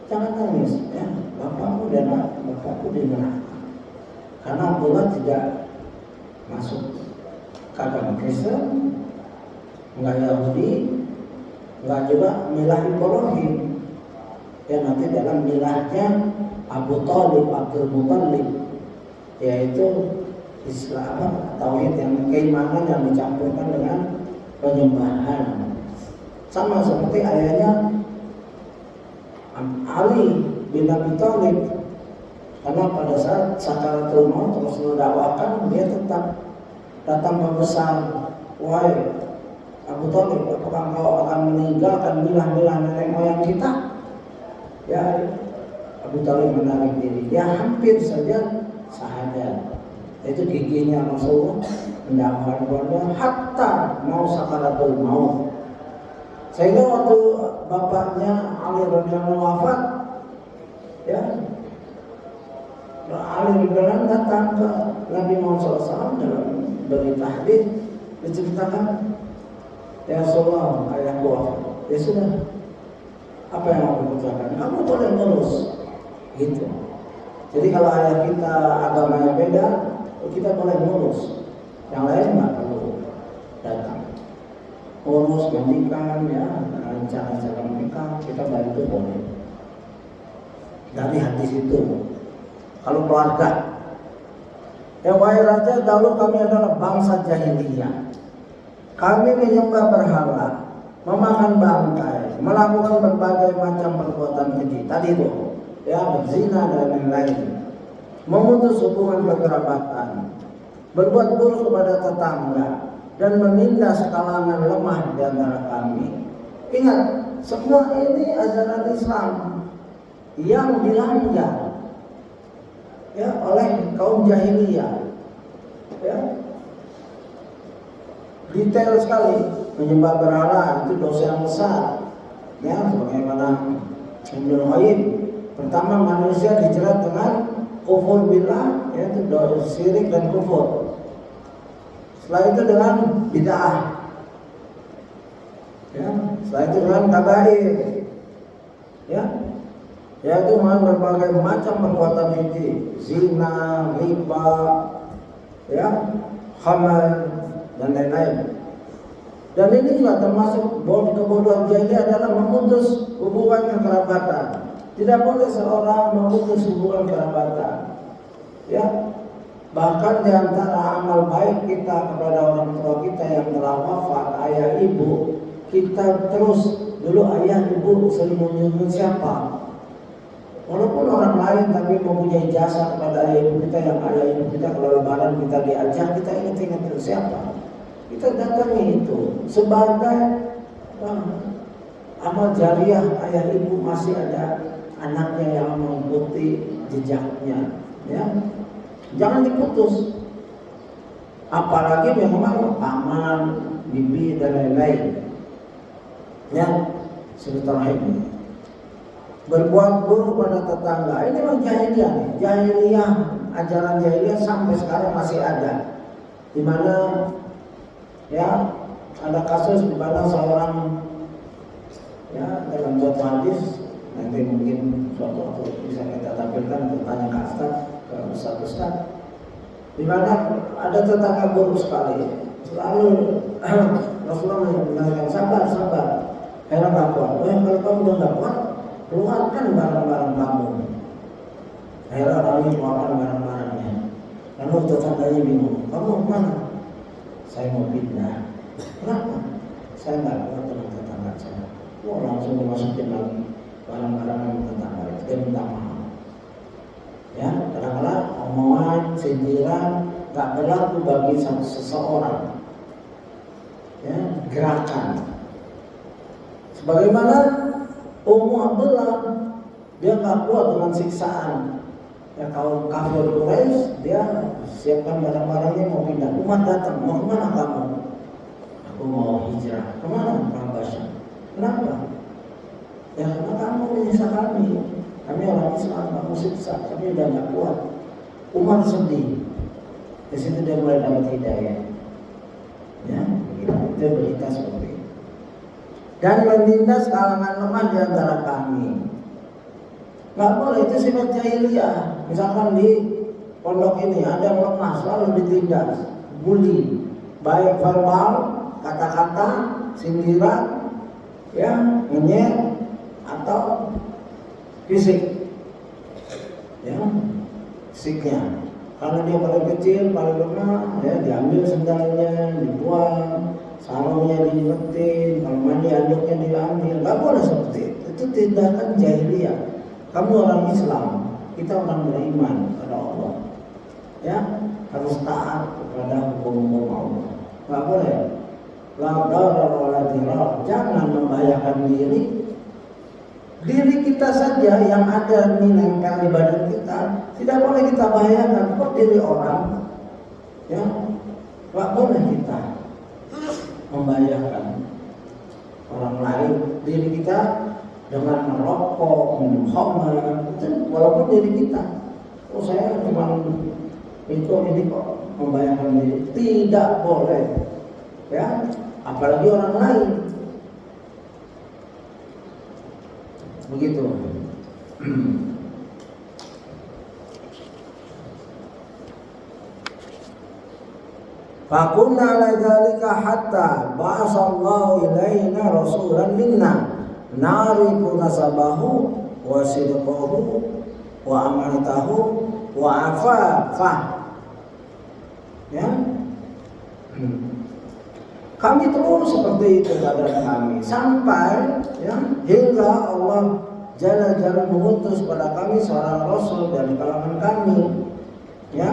Jangan nangis, ya. Bapakku di neraka. Karena Abdullah tidak masuk ke agama Kristen, enggak Yahudi, enggak juga milah Ibrahim. Ya, nanti dalam milahnya Abu Thalib, Abdul Muthalib, yaitu Islam, tauhid yang keimanan yang dicampurkan dengan penyembahan. Sama seperti ayahnya Ali bin Abi Thalib, karena pada saat sakaratul maut Rasulullah dakwakan, dia tetap datang membesar, wahai Abu Thalib, apakah kau akan meninggalkan milah-milah nenek moyang kita? Ya, Abu Thalib menarik diri. Dia hampir saja syahadat. Itu giginya Rasulullah mendakwakan keluarga hatta mau sakaratul maut. Sehingga waktu bapaknya Ali radhiyallahu wafat, ya, Ali radhiyallahu datang ke Nabi Muhammad SAW dalam berita hadis diceritakan, ya Rasulullah, ayahku wafat. Ya sudah, apa yang aku kerjakan? Kamu boleh ngurus, gitu. Jadi kalau ayah kita agamanya beda, kita boleh ngurus. Yang lain nggak perlu datang. Ngurus, mandikan, ya, cara-cara mereka kita bantu boleh. Dari hadis itu. Kalau keluarga, ya wahai raja, dahulu kami adalah bangsa jahiliyah. Kami menyembah berhala, memakan bangkai, melakukan berbagai macam perbuatan keji. Tadi itu, ya, berzina dan lain-lain, memutus hubungan kekerabatan, berbuat buruk kepada tetangga, dan menindas kalangan lemah di antara kami. Ingat, semua ini ajaran Islam yang dilanggar, ya, oleh kaum jahiliyah. Ya, detail sekali. Menyembah berhala itu dosa yang besar. Ya, sebagaimana Ibnu Qayyim, pertama manusia dijerat dengan kufur billah, yaitu dosa syirik dan kufur. Setelah itu dengan bid'ah. Ya, setelah itu dengan kabair. Ya, yaitu berbagai macam perbuatan keji, zina, riba, ya, khamar dan lain-lain. Dan ini juga termasuk kebodohan jahiliyah adalah memutus hubungan kekerabatan. Tidak boleh seorang memutus hubungan kerabatan. Ya, bahkan di antara amal baik kita kepada orang tua kita yang telah wafat, ayah ibu, kita terus dulu ayah ibu sering menyebut siapa. Walaupun orang lain tapi mempunyai jasa kepada ayah ibu kita, yang ayah ibu kita kalau lebaran kita diajak, kita ingat-ingat terus siapa. Kita datangi itu sebagai amal jariah. Ayah ibu masih ada anaknya yang mengikuti jejaknya, ya, jangan diputus. Apalagi memang paman, bibi dan lain-lain, ya, silaturahim. berbuat buruk pada tetangga. Ini memang jahiliyah nih. Jahiliyah, ajaran jahiliyah sampai sekarang masih ada. Di mana ya ada kasus di mana seorang ya dalam suatu hadis, nanti mungkin suatu waktu bisa kita tampilkan bertanya ke Ustaz, di mana ada tetangga buruk sekali. Selalu Rasulullah mengatakan sabar. Heran gak kuat. Kalau kamu udah gak kuat, keluarkan barang-barang kamu. Akhirnya orang ini keluarkan barang-barangnya. Lalu tetangganya bingung, kamu mana? Saya mau pindah. Kenapa? Saya gak kuat dengan tetangga saya. Langsung dimasukin lagi barang-barang yang tetangga itu. Dia minta maaf. Ya, kadang-kadang omongan, sindiran gak berlaku bagi seseorang. Ya, gerakan. Sebagaimana Ummu Abdullah, dia gak kuat dengan siksaan. Ya, kaum kafir Quraisy, dia siapkan barang-barangnya mau pindah. Umar datang, mau kemana kamu? Aku mau hijrah. Kemana? Ke Habasyah. Kenapa? Ya karena kamu menyiksa kami. Kami orang Islam, kamu siksa. Kami udah gak kuat. Umar sedih. Di situ dia mulai dapat hidayah. Ya, begitu. Itu berita seperti itu. Dan menindas kalangan lemah di antara kami. Gak boleh, itu sifat jahiliyah. Misalkan di pondok ini ada yang lemah, selalu ditindas, bully, baik verbal, kata-kata, sindiran, ya, ngenyek atau fisik, ya, fisiknya. Karena dia paling kecil, paling lemah, ya, diambil sendalnya, dibuang, sarungnya diingetin, kalau mandi anduknya diambil. Gak boleh seperti itu. Itu tindakan jahiliyah. Kamu orang Islam, kita orang beriman kepada Allah, ya, harus taat kepada hukum-hukum Allah. Gak boleh. La darar wa la dirar. Jangan membahayakan diri kita saja yang ada nempel di badan kita. Tidak boleh kita bahayakan kok diri orang, ya. Gak boleh kita membahayakan orang lain. Diri kita dengan merokok, minum khamar, walaupun diri kita. Oh saya cuma itu ini kok membahayakan diri. Tidak boleh, ya. Apalagi orang lain. Begitu. Fakunna ala dzalika hatta ba'asallahu ilaina rasulan minna na'rifu nasabahu wa sidqahu wa amanatahu wa afafah. Ya. Kami terus seperti itu keadaan kami sampai ya hingga Allah Jalla mengutus pada kami seorang rasul dari kalangan kami. Ya.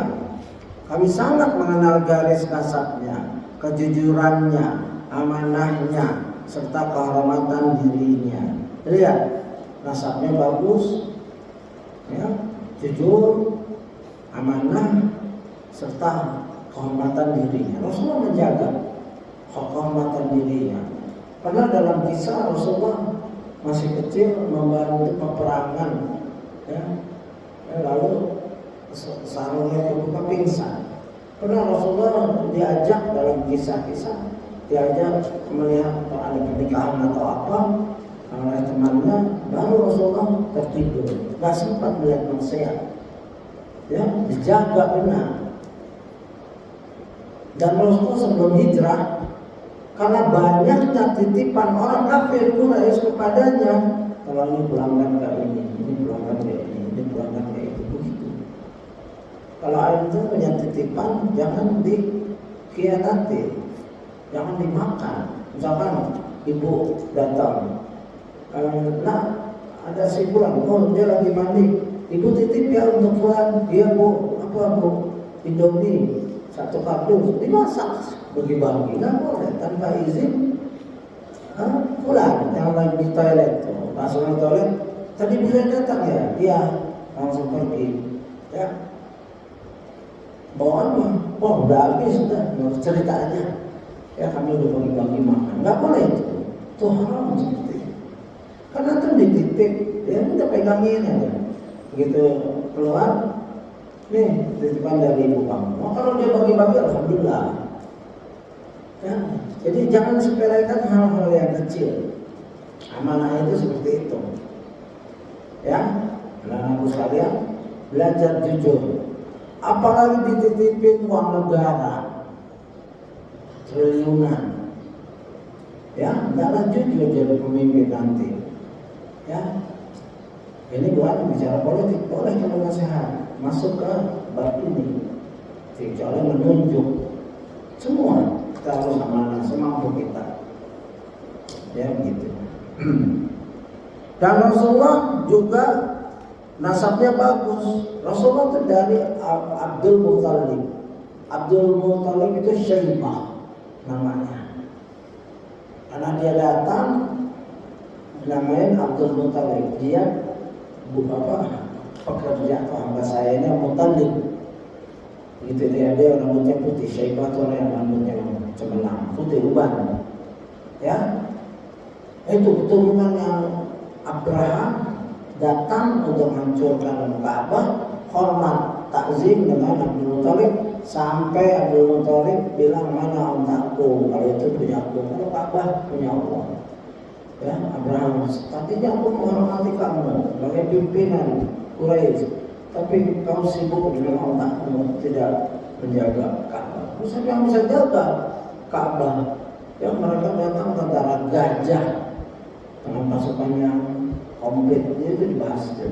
Kami sangat mengenal garis nasabnya, kejujurannya, amanahnya, serta kehormatan dirinya. Lihat, nasabnya bagus, ya, jujur, amanah, serta kehormatan dirinya. Rasulullah menjaga kehormatan dirinya. Karena dalam kisah Rasulullah masih kecil membantu peperangan, ya, lalu sarungnya terbuka pingsan. Pernah Rasulullah diajak dalam kisah-kisah, diajak melihat ada pernikahan atau apa oleh temannya, baru Rasulullah tertidur, gak sempat melihat maksiat. Ya, dijaga benar. Dan Rasulullah sebelum hijrah, karena banyaknya titipan orang kafir Quraisy kepadanya, kalau ini pelanggan kayak ini pelanggan kayak ini pelanggan kayak itu, begitu. Kalau itu punya titipan, jangan dikhianati, jangan dimakan. Misalkan ibu datang, nah ada si fulan, oh dia lagi mandi, ibu titip ya untuk fulan, dia bu, apa bu, Indomie 1 kardus, dimasak, bagi-bagi, nggak boleh tanpa izin. Fulan yang lagi di toilet, masuk ke toilet, tadi bisa datang ya, dia langsung pergi, ya. Bawaan mah, oh udah habis, udah cerita aja. Ya kami udah bagi-bagi makan, nggak boleh itu haram seperti itu. Karena tuh dititip, ya udah pegangin aja. Begitu keluar, nih titipan dari ibu kamu. Oh, kalau dia bagi-bagi, alhamdulillah. Ya, jadi jangan sepelekan hal-hal yang kecil. Amanah itu seperti itu. Ya, anak-anakku sekalian, belajar jujur. Apalagi dititipin uang negara triliunan, ya nggak jujur jadi pemimpin nanti. Ya, ini bukan bicara politik, boleh kalau nasihat masuk ke bab ini, kecuali menunjuk. Semua kita harus amanah semampu kita, ya begitu. Dan Rasulullah juga nasabnya bagus. Rasulullah itu dari Abdul Muthalib. Abdul Muthalib itu Syaibah namanya. Karena dia datang namanya Abdul Muthalib. Dia pekerja atau hamba saya ini Muthalib. Gitu dia rambutnya putih. Syaibah itu orang yang rambutnya cemerlang, putih uban. Ya, itu keturunan yang Abraham datang untuk menghancurkan Ka'bah, hormat takzim dengan Abdul Muthalib sampai Abdul Muthalib bilang mana untaku, kalau itu punya aku, kalau Ka'bah punya Allah. Ya, Abraham, tadinya aku menghormati kamu sebagai pimpinan Quraisy, tapi kau sibuk dengan untaku, tidak menjaga Ka'bah. Siapa yang bisa jaga Ka'bah? Ya, mereka datang tentara gajah dengan pasukan yang komplit, itu dibahas itu.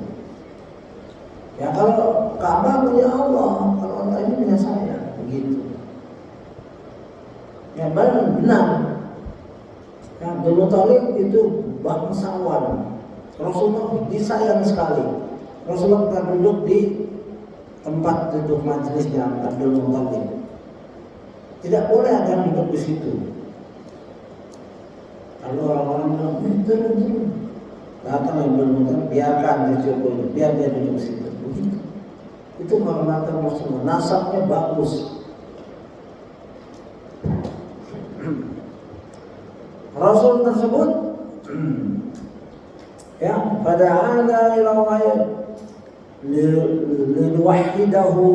Ya kalau Ka'bah punya Allah, kalau Allah ini punya saya, begitu. Ya benar. Ya, Abdul Muthalib itu bangsawan. Rasulullah disayang sekali. Rasulullah pernah duduk di tempat duduk majelisnya Abdul Muthalib. Tidak boleh ada yang duduk di situ. Kalau orang-orang bilang, turun. Datang Abdul Muthalib, biarkan dicukup, biar dia duduk situ. Begitu. Itu kehormatan Rasulullah, nasabnya bagus. Rasul tersebut, ya, pada ada ilawai linuwahidahu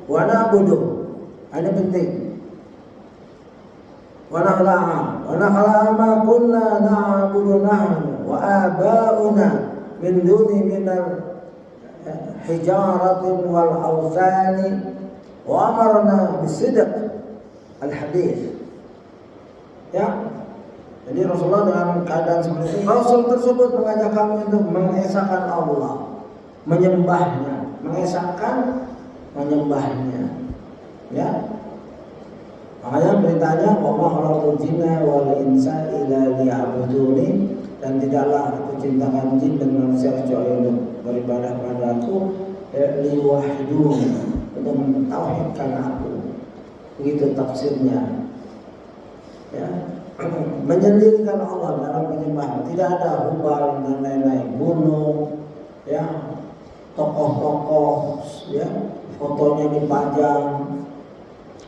wa na'buduhu. Ini penting. Wa nakhla'a ma kunna na'budu nahnu wa aba'una min duni minal hijaratin wal awthani wa amarna bisidq al-hadith. Ya, jadi Rasulullah dengan keadaan seperti itu, Rasul tersebut mengajak kami untuk mengesahkan Allah, menyembahnya, mengesahkan menyembahnya. Ya, makanya beritanya wa khalaqul jinna wal insa illa liya'buduni, dan tidaklah aku ciptakan jin dan manusia kecuali untuk beribadah padaku, liwahidun, untuk mentauhidkan aku. Begitu tafsirnya. Ya, menyendirikan Allah dalam penyembahan. Tidak ada hubal dan lain-lain, gunung, ya, tokoh-tokoh, ya, fotonya dipajang.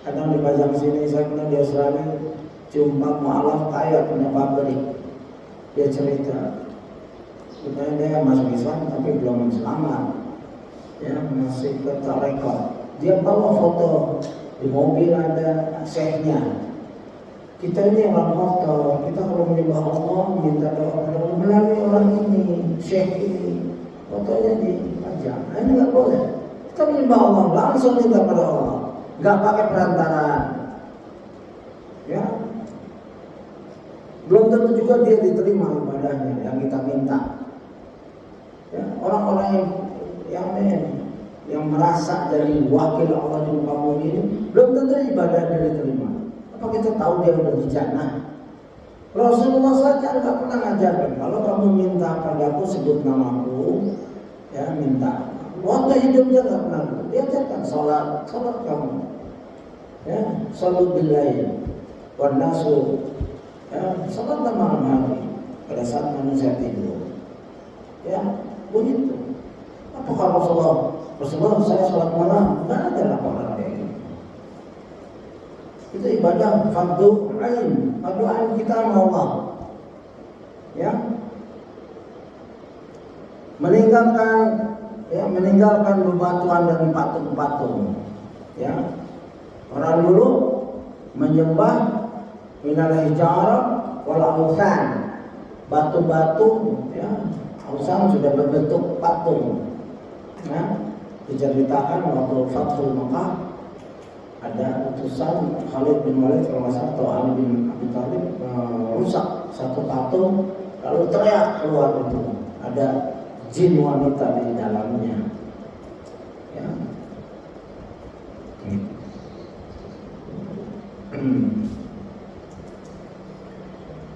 Kadang dipajang sini, saya pernah di Australia, jumpa mu'alaf kaya punya pabrik. Dia cerita, sebenarnya dia masuk Islam tapi belum selamat, ya, masih ke tarekat. Dia bawa foto, di mobil ada syekhnya. Kita ini orang kotor, kita kalau menyembah Allah minta doa melalui orang ini, syekh ini, fotonya dipajang. Ini nggak boleh. Kita menyembah Allah langsung minta pada Allah, nggak pakai perantaraan. Ya, belum tentu juga dia diterima ibadahnya yang kita minta. Ya, orang-orang yang merasa jadi wakil Allah di muka bumi ini belum tentu ibadahnya diterima. Apa kita tahu dia udah di jannah? Rasulullah saja nggak pernah ngajarin, kalau kamu minta padaku sebut namaku, ya minta. Waktu hidupnya nggak pernah. Dia ajarkan salat kamu, ya, salat billail, wanasu, ya, salat malam hari pada saat manusia tidur. Ya, begitu. Apakah Rasulullah saya salat malam? Nggak ada laporan kayak gitu. Itu ibadah fardu ain kita sama Allah. Ya. meninggalkan bebatuan dan patung-patung. Ya, orang dulu menyembah minal hijarah wal awthan, batu-batu, ya, awthan sudah berbentuk patung. Ya, diceritakan waktu Fathul Makkah ada utusan Khalid bin Walid kalau nggak salah atau Ali bin Abi Thalib merusak satu patung, lalu teriak keluar itu ada jin wanita di dalamnya. Ya.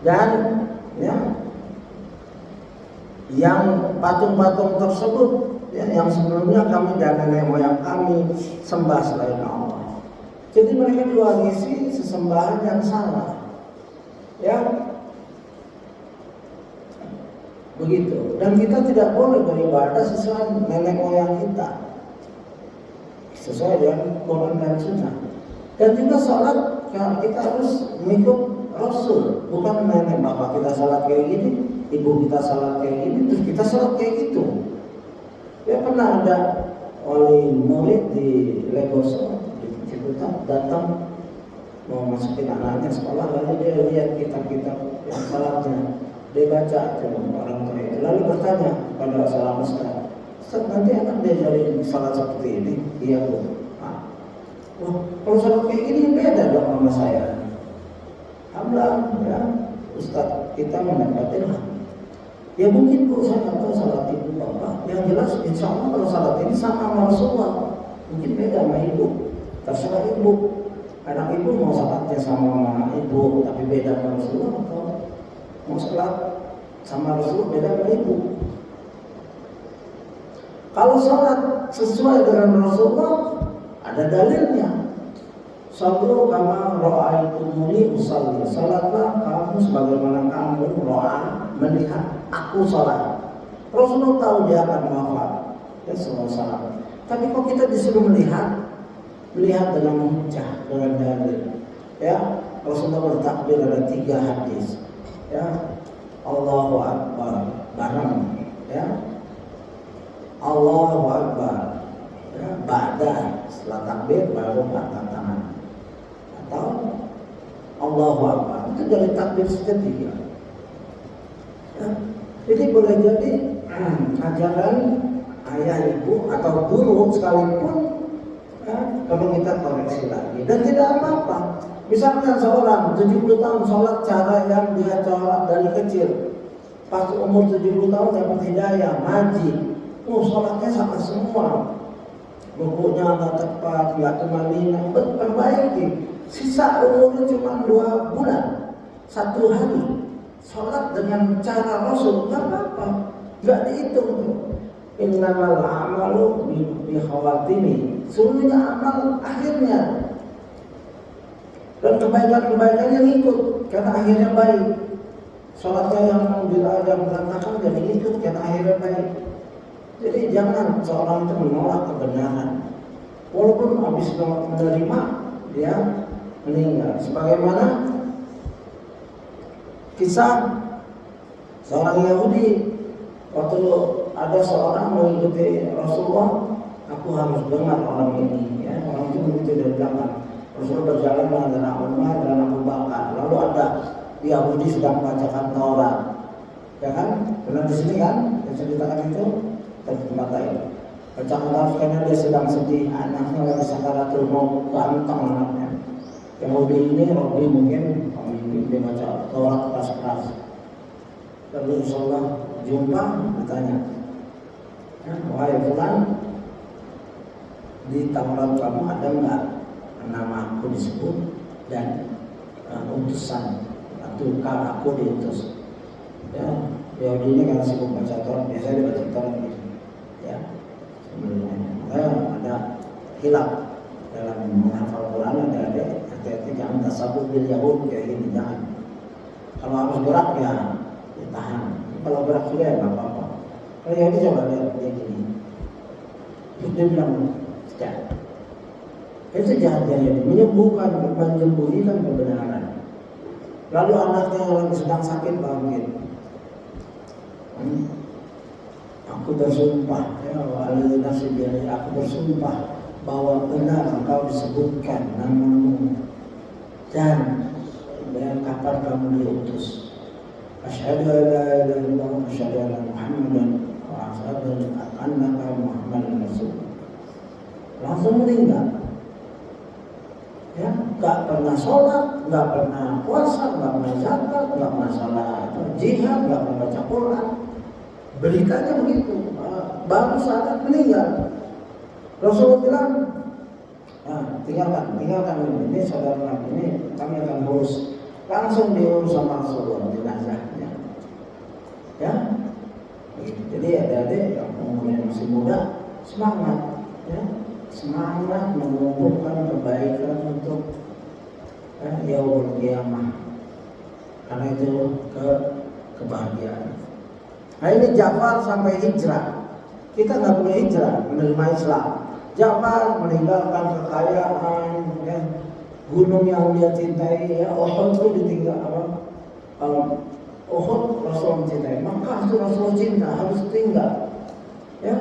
Dan ya, yang patung-patung tersebut, ya, yang sebelumnya kami dan nenek moyang kami sembah selain Allah. Jadi mereka diwarisi sesembahan yang salah. Ya, begitu. Dan kita tidak boleh beribadah sesuai nenek moyang kita, sesuai dengan Quran dan Sunnah. Dan juga sholat, kita harus mengikut Rasul, bukan nenek bapak kita sholat kayak gini, ibu kita sholat kayak gini, terus kita sholat kayak gitu. Ya, pernah ada wali murid di Legoso, di Ciputat, datang mau masukin anaknya sekolah, lalu dia lihat kitab-kitab yang sholatnya, dia baca orang tua itu, lalu bertanya pada seorang ustaz, nanti anak diajarin sholat seperti ini? Iya bu. Wah, kalau sholat kayak gini beda dong sama saya. Alhamdulillah, ya, ustaz kita mendapatkan. Ya mungkin bu, saya nggak tahu salat ibu bapak. Yang jelas insya Allah kalau salat ini sama sama Rasulullah. Mungkin beda sama ibu. Terserah ibu. Anak ibu mau salatnya sama ibu tapi beda sama Rasulullah, atau mau salat sama Rasulullah beda sama ibu. Kalau salat sesuai dengan Rasulullah ada dalilnya. Sallu kama ra'aitumuni usalli. Salatlah kamu sebagaimana kamu melihat aku salat. Rasulullah tahu dia akan wafat. Ya, salat. Tapi kok kita disuruh melihat dengan hujjah, dengan dalil. Ya, Rasulullah bertakbir ada 3 hadis. Ya, Allahu Akbar bareng. Ya, Allahu Akbar. Ya, ba'da setelah takbir baru angkat tangan. Atau Allahu Akbar itu dari takbir ketiga. Ya, jadi boleh jadi ajaran ayah ibu atau guru sekalipun, ya, kalau kita koreksi lagi dan tidak apa-apa. Misalkan seorang 70 tahun sholat cara yang dia corak dari kecil, pas umur 70 tahun dapat hidayah, ngaji, sholatnya sama semua, bukunya nggak tepat, nggak tumanina, perbaiki. Sisa umurnya cuma 2 bulan, 1 hari sholat dengan cara Rasul, nggak apa-apa, nggak dihitung tuh. Innamal amalu bi khawatimi, semuanya amal akhirnya, dan kebaikan-kebaikannya ngikut karena akhirnya baik. Sholatnya yang berantakan jadi ngikut karena akhirnya baik. Jadi jangan seorang itu menolak kebenaran walaupun habis menerima dia meninggal. Sebagaimana kisah seorang Yahudi, waktu ada seorang mengikuti Rasulullah, aku harus dengar orang ini. Ya, orang itu begitu dari belakang. Rasulullah berjalan dengan Umar dan Abu Bakar. Lalu ada Yahudi sedang membacakan Taurat. Ya kan? Benar di sini kan? Yang ceritakan itu tempat lain. Bacakan Taurat karena dia sedang sedih, anaknya lagi sakaratul maut, ganteng anaknya. Yahudi ini Robi mungkin dia baca Taurat keras-keras. Lalu Rasulullah jumpa, bertanya, wahai fulan, di Taurat kamu ada enggak nama aku disebut dan utusan atau aku diutus? Ya, Yahudi ini karena sibuk baca Taurat, biasanya dia baca Taurat gitu. Ya, sebenarnya ada hilaf dalam menghafal Quran, ada hati-hati jangan tasabbuh bil Yahud kayak gini, jangan. Kalau harus gerak ya ditahan. Kalau gerak juga ya nggak apa-apa. Kalau Yahudi coba lihat dia gini, terus dia bilang tidak. Itu jahatnya Yahudi, menyembunyikan kebenaran. Lalu anaknya yang sedang sakit bangkit. Aku bersumpah, ya wali nafsi biari, aku bersumpah bahwa benar engkau disebutkan namamu dan kapan kamu diutus. Asyhadu an la ilaha illallah wa asyhadu anna Muhammadan wa asyhadu annaka Muhammadan Rasulullah. Langsung meninggal. Ya, nggak pernah sholat, nggak pernah puasa, nggak pernah zakat, nggak pernah salat jihad, nggak pernah baca Quran. Beritanya begitu, baru saat meninggal. Rasulullah bilang, tinggalkan ini saudara ini kami akan urus. Langsung diurus sama Rasulullah jenazahnya. Ya, jadi adik-adik yang umurnya masih muda, semangat, ya, semangat mengumpulkan kebaikan untuk yaumul qiyamah. Karena itu kebahagiaan. Nah ini Ja'far sampai hijrah. Kita nggak boleh hijrah menerima Islam. Ja'far meninggalkan kekayaan, ya, gunung yang dia cintai, ya, Uhud itu ditinggal Uhud Rasul mencintai, maka itu Rasul cinta harus tinggal. Ya,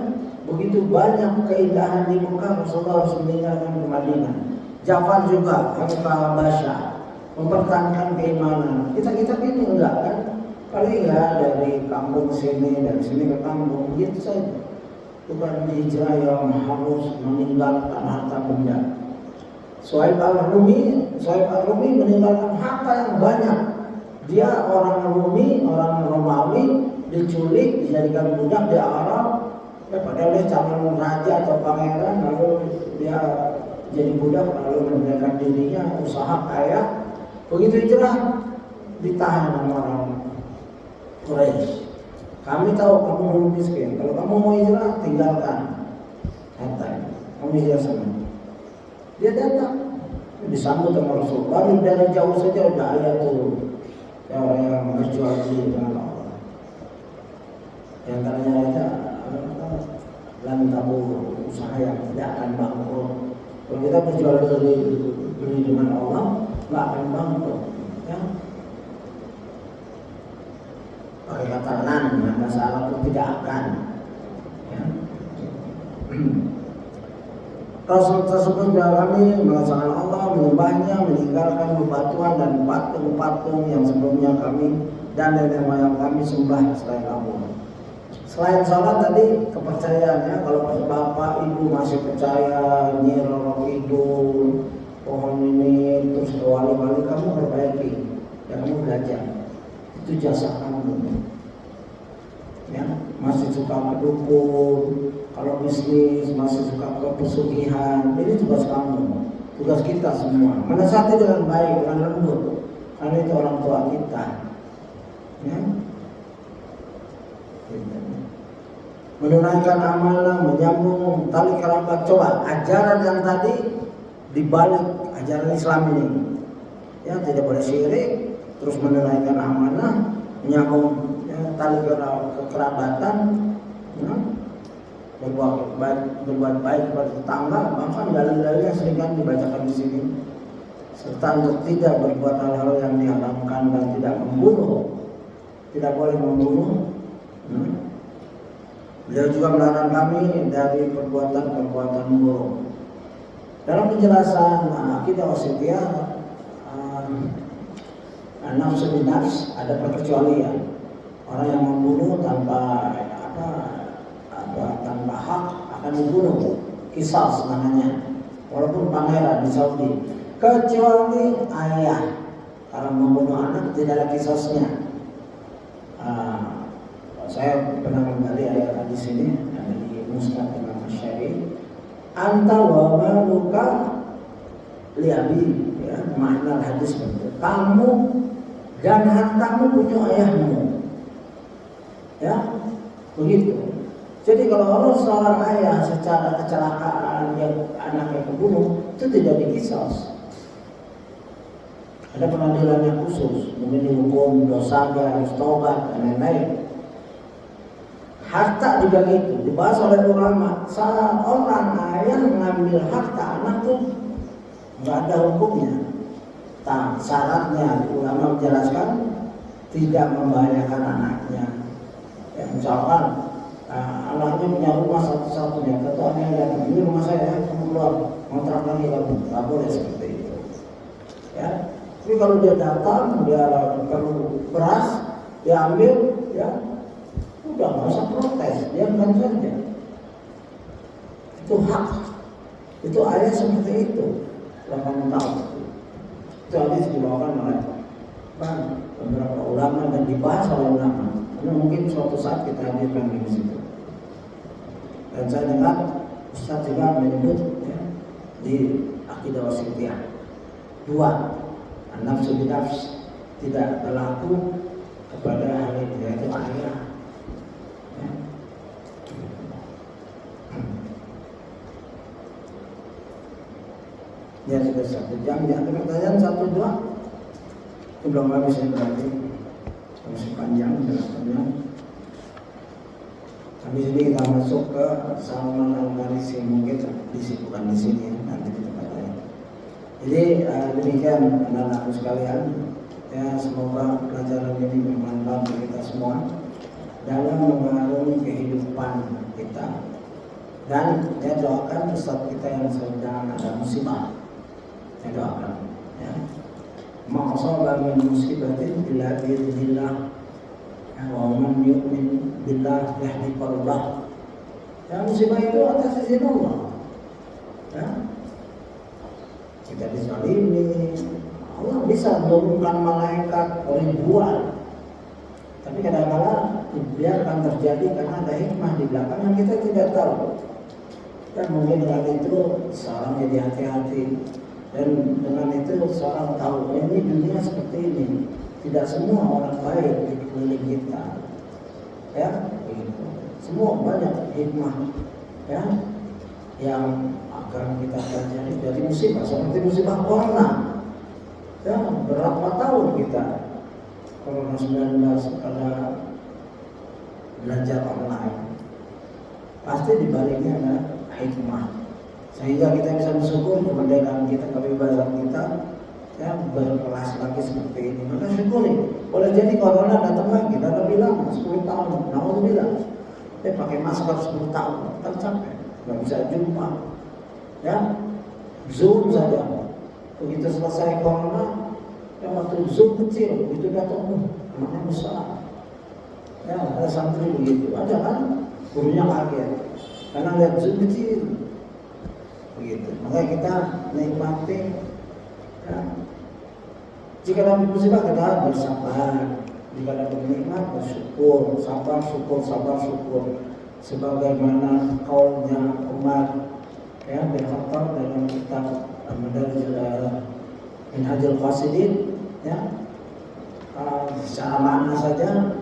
begitu banyak keindahan di Mekah, Rasulullah harus meninggalkan ke Madinah. Ja'far juga harus ke Habasyah, mempertahankan keimanan. Kita ini enggak kan? Paling enggak dari kampung sini, dari sini ke kampung, gitu saja. Bukan hijrah yang harus meninggalkan harta benda. Suhaib al-Rumi meninggalkan harta yang banyak. Dia orang Rumi, orang Romawi, diculik, dijadikan budak di Arab. Ya, padahal dia calon raja atau pangeran, lalu dia jadi budak, lalu mendirikan dirinya, usaha kaya. Begitu hijrah, ditahan sama orang Quraisy. Kami tahu kamu belum miskin. Kalau kamu mau hijrah, tinggalkan harta. Kamu hijrah sana. Dia datang, disambut sama Rasul. Baru dari jauh saja udah ayat turun. Ya, orang yang berjual beli dengan Allah. Yang antaranya aja, lantamu usaha yang tidak akan bangkrut. Kalau kita berjual beli dengan Allah, nggak akan bangkrut. Ya. Pakai kata lan, bahasa Arab itu tidak akan. Ya. Rasul tersebut kami melaksanakan Allah, menyembahnya, meninggalkan bebatuan dan patung-patung yang sebelumnya kami dan nenek moyang kami sembah selain Allah. Selain sholat tadi kepercayaannya, kalau bapak ibu masih percaya Nyi Roro Kidul, pohon ini, terus wali-wali, kamu perbaiki, ya kamu belajar. Itu jasa kamu. Ya, masih suka kedukun, kalau bisnis masih suka ke pesugihan, ini tugas kamu, tugas kita semua. Menasihati dengan baik, dengan lembut, karena itu orang tua kita. Ya. Menunaikan amanah, menyambung tali kerabat. Coba ajaran yang tadi dibalik ajaran Islam ini. Ya, tidak boleh syirik, terus menunaikan amanah, menyambung tali kekerabatan, ya, berbuat baik kepada tetangga, bahkan dalil-dalilnya sering kan dibacakan di sini. Serta untuk tidak berbuat hal-hal yang diharamkan dan tidak membunuh, tidak boleh membunuh. Beliau juga melarang kami dari perbuatan-perbuatan buruk. Dalam penjelasan akidah wasithiyah, nafsu bin nafs, ada perkecualian. Orang yang membunuh tanpa tanpa hak akan dibunuh, qisas namanya, walaupun pangeran di Saudi. Kecuali ayah, kalau membunuh anak tidak ada qisasnya. Saya pernah menggali ayat di sini, ada di Musnad Imam Syafi'i. Anta wa maluka liabi, ya, makna hadis begitu. Kamu dan hartamu punya ayahmu. Ya, begitu. Jadi kalau Allah seorang ayah secara kecelakaan yang anaknya kebunuh, itu tidak dikisos. Ada pengadilannya khusus, mungkin dihukum dosanya, harus tobat dan lain-lain. Harta juga gitu, dibahas oleh ulama. Saat orang ayah mengambil harta anak tuh nggak ada hukumnya. Syaratnya ulama menjelaskan tidak membahayakan anaknya. Ya, misalkan anaknya punya rumah satu-satunya, ketuanya yang ini rumah saya, kamu keluar kontrak lagi kamu, nggak boleh seperti itu. Ya, tapi kalau dia datang, dia perlu beras, dia ambil, ya udah nggak usah protes, dia kan saja. Itu hak, itu ayat seperti itu. Kalau kamu tahu, itu hadis dibawakan oleh beberapa ulama dan dibahas oleh ulama. Karena mungkin suatu saat kita hadirkan di situ. Dan saya dengar Ustaz juga menyebut ya, di Aqidah Wasithiyah 2, nafsu binafs tidak berlaku kepada hal ini, yaitu ayah. Ya sudah 1 jam, ya ada pertanyaan 1, 2 belum habis ya, berarti masih panjang jelasannya. Habis ini kita masuk ke Salman Al-Farisi, mungkin disibukkan di sini ya, nanti di tempat lain. Jadi demikian anak-anakku sekalian, ya semoga pelajaran ini bermanfaat bagi kita semua dalam mengarungi kehidupan kita. Dan saya doakan Ustaz kita yang sedang ada musibah, saya doakan ya. Ma'asaba min musibatin illa bi'idznillah wa man yu'min billah yahdi qalbah. Ya, musibah itu atas izin Allah. Ya. Kita dizalimi, Allah bisa menurunkan malaikat ribuan. Tapi kadang-kadang biarkan terjadi karena ada hikmah di belakang yang kita tidak tahu. Dan mungkin dengan itu seorang jadi hati-hati. Dan dengan itu seorang tahu ini dunia seperti ini, tidak semua orang baik di keliling kita, ya, begitu. Semua banyak hikmah, ya, yang akan kita pelajari dari musibah, seperti musibah corona, ya, berapa tahun kita corona 19 pada belajar online, pasti di baliknya ada hikmah. Sehingga kita bisa bersyukur kemerdekaan kita, kebebasan kita, ya, berkelas lagi seperti ini. Maka syukuri. Boleh jadi corona datang lagi, dan lebih lama, 10 tahun, alhamdulillah. Pakai masker 10 tahun, kan capek, nggak bisa jumpa, ya, Zoom saja. Begitu selesai corona, ya waktu Zoom kecil, itu datang, anaknya besar. Ya, ada santri begitu, ada kan, gurunya kaget, karena lihat Zoom kecil. Begitu. Makanya kita nikmati ya. Jika dapat musibah kita bersabar, jika dapat nikmat bersyukur, sabar syukur sebagaimana kaumnya Umar ya bin Khattab dalam kitab Minhajul Qasidin ya. Secara makna saja,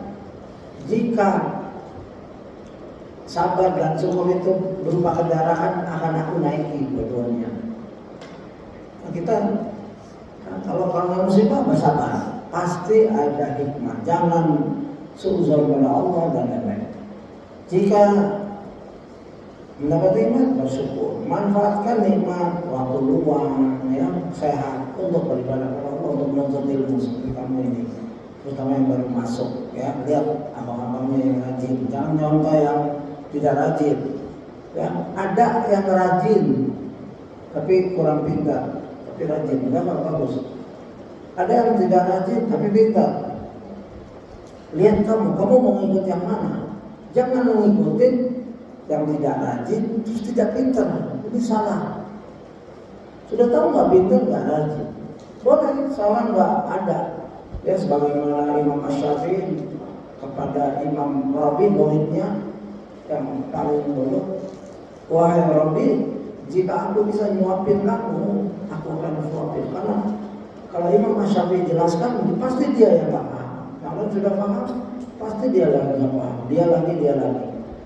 jika sabar dan syukur itu berupa kendaraan, akan aku naiki dua-duanya. Nah, kita kalau karena musibah bersabar, pasti ada hikmah. Jangan suuzon pada Allah dan lain-lain. Jika mendapat nikmat bersyukur, manfaatkan nikmat waktu luang, ya, sehat untuk beribadah kepada Allah, untuk menuntut ilmu seperti kamu ini, terutama yang baru masuk. Ya, lihat abang-abangnya yang rajin, jangan nyontoh yang tidak rajin, ya. Ada yang rajin tapi kurang pintar, tapi rajin, enggak bagus. Ada yang tidak rajin tapi pintar. Lihat kamu mau ngikut yang mana? Jangan mengikuti yang tidak rajin terus tidak pintar, ini salah. Sudah tahu nggak pintar nggak rajin, boleh seorang nggak ada. Ya, sebagaimana Imam Asy-Syafi'i kepada Imam Rabi muridnya yang paling dulu, wahai Rabbi, jika aku bisa nyuapin kamu, aku akan suapin. Karena kalau Imam Asy-Syafi'i jelaskan, pasti dia yang nggak paham. Kalau sudah paham, pasti dia lagi nggak paham. Dia lagi.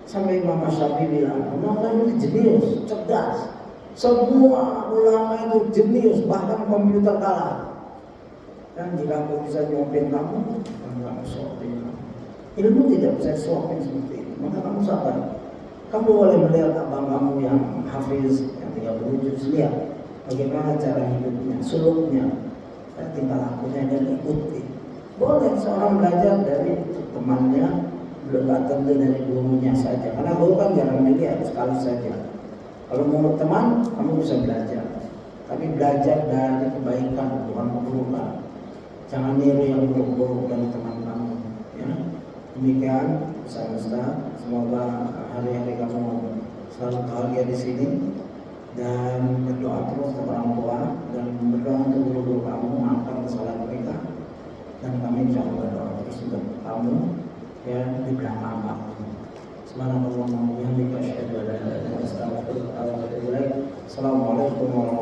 Sampai Imam Asy-Syafi'i bilang, Imam itu jenius, cerdas. Semua ulama itu jenius, bahkan komputer kalah. Dan jika aku bisa nyuapin kamu, aku nggak suapin kamu. Ilmu tidak bisa suapin seperti itu. Maka kamu sabar. Kamu boleh melihat abang kamu yang hafiz, yang 30 juz, lihat bagaimana cara hidupnya, suluknya, tingkah lakunya, dan ikuti. Boleh seorang belajar dari temannya belum tentu dari gurunya saja, karena guru kan jarang dilihat, sekali saja. Kalau mau teman, kamu bisa belajar, tapi belajar dari kebaikan, bukan keburukan. Jangan niru yang buruk-buruk dari teman kamu. Ya, demikian Ustaz. Semoga hari-hari kamu selalu bahagia di sini, dan berdoa terus kepada orang tua, dan berdoa untuk guru-guru kamu, maafkan kesalahan mereka, dan kami insya Allah berdoa terus untuk kamu ya di belakang kamu. Subhanallah wa bihamdihi asyhadu an la ilaha illa anta astaghfiruka wa atubu ilaik. Assalamualaikum warahmatullahi wabarakatuh.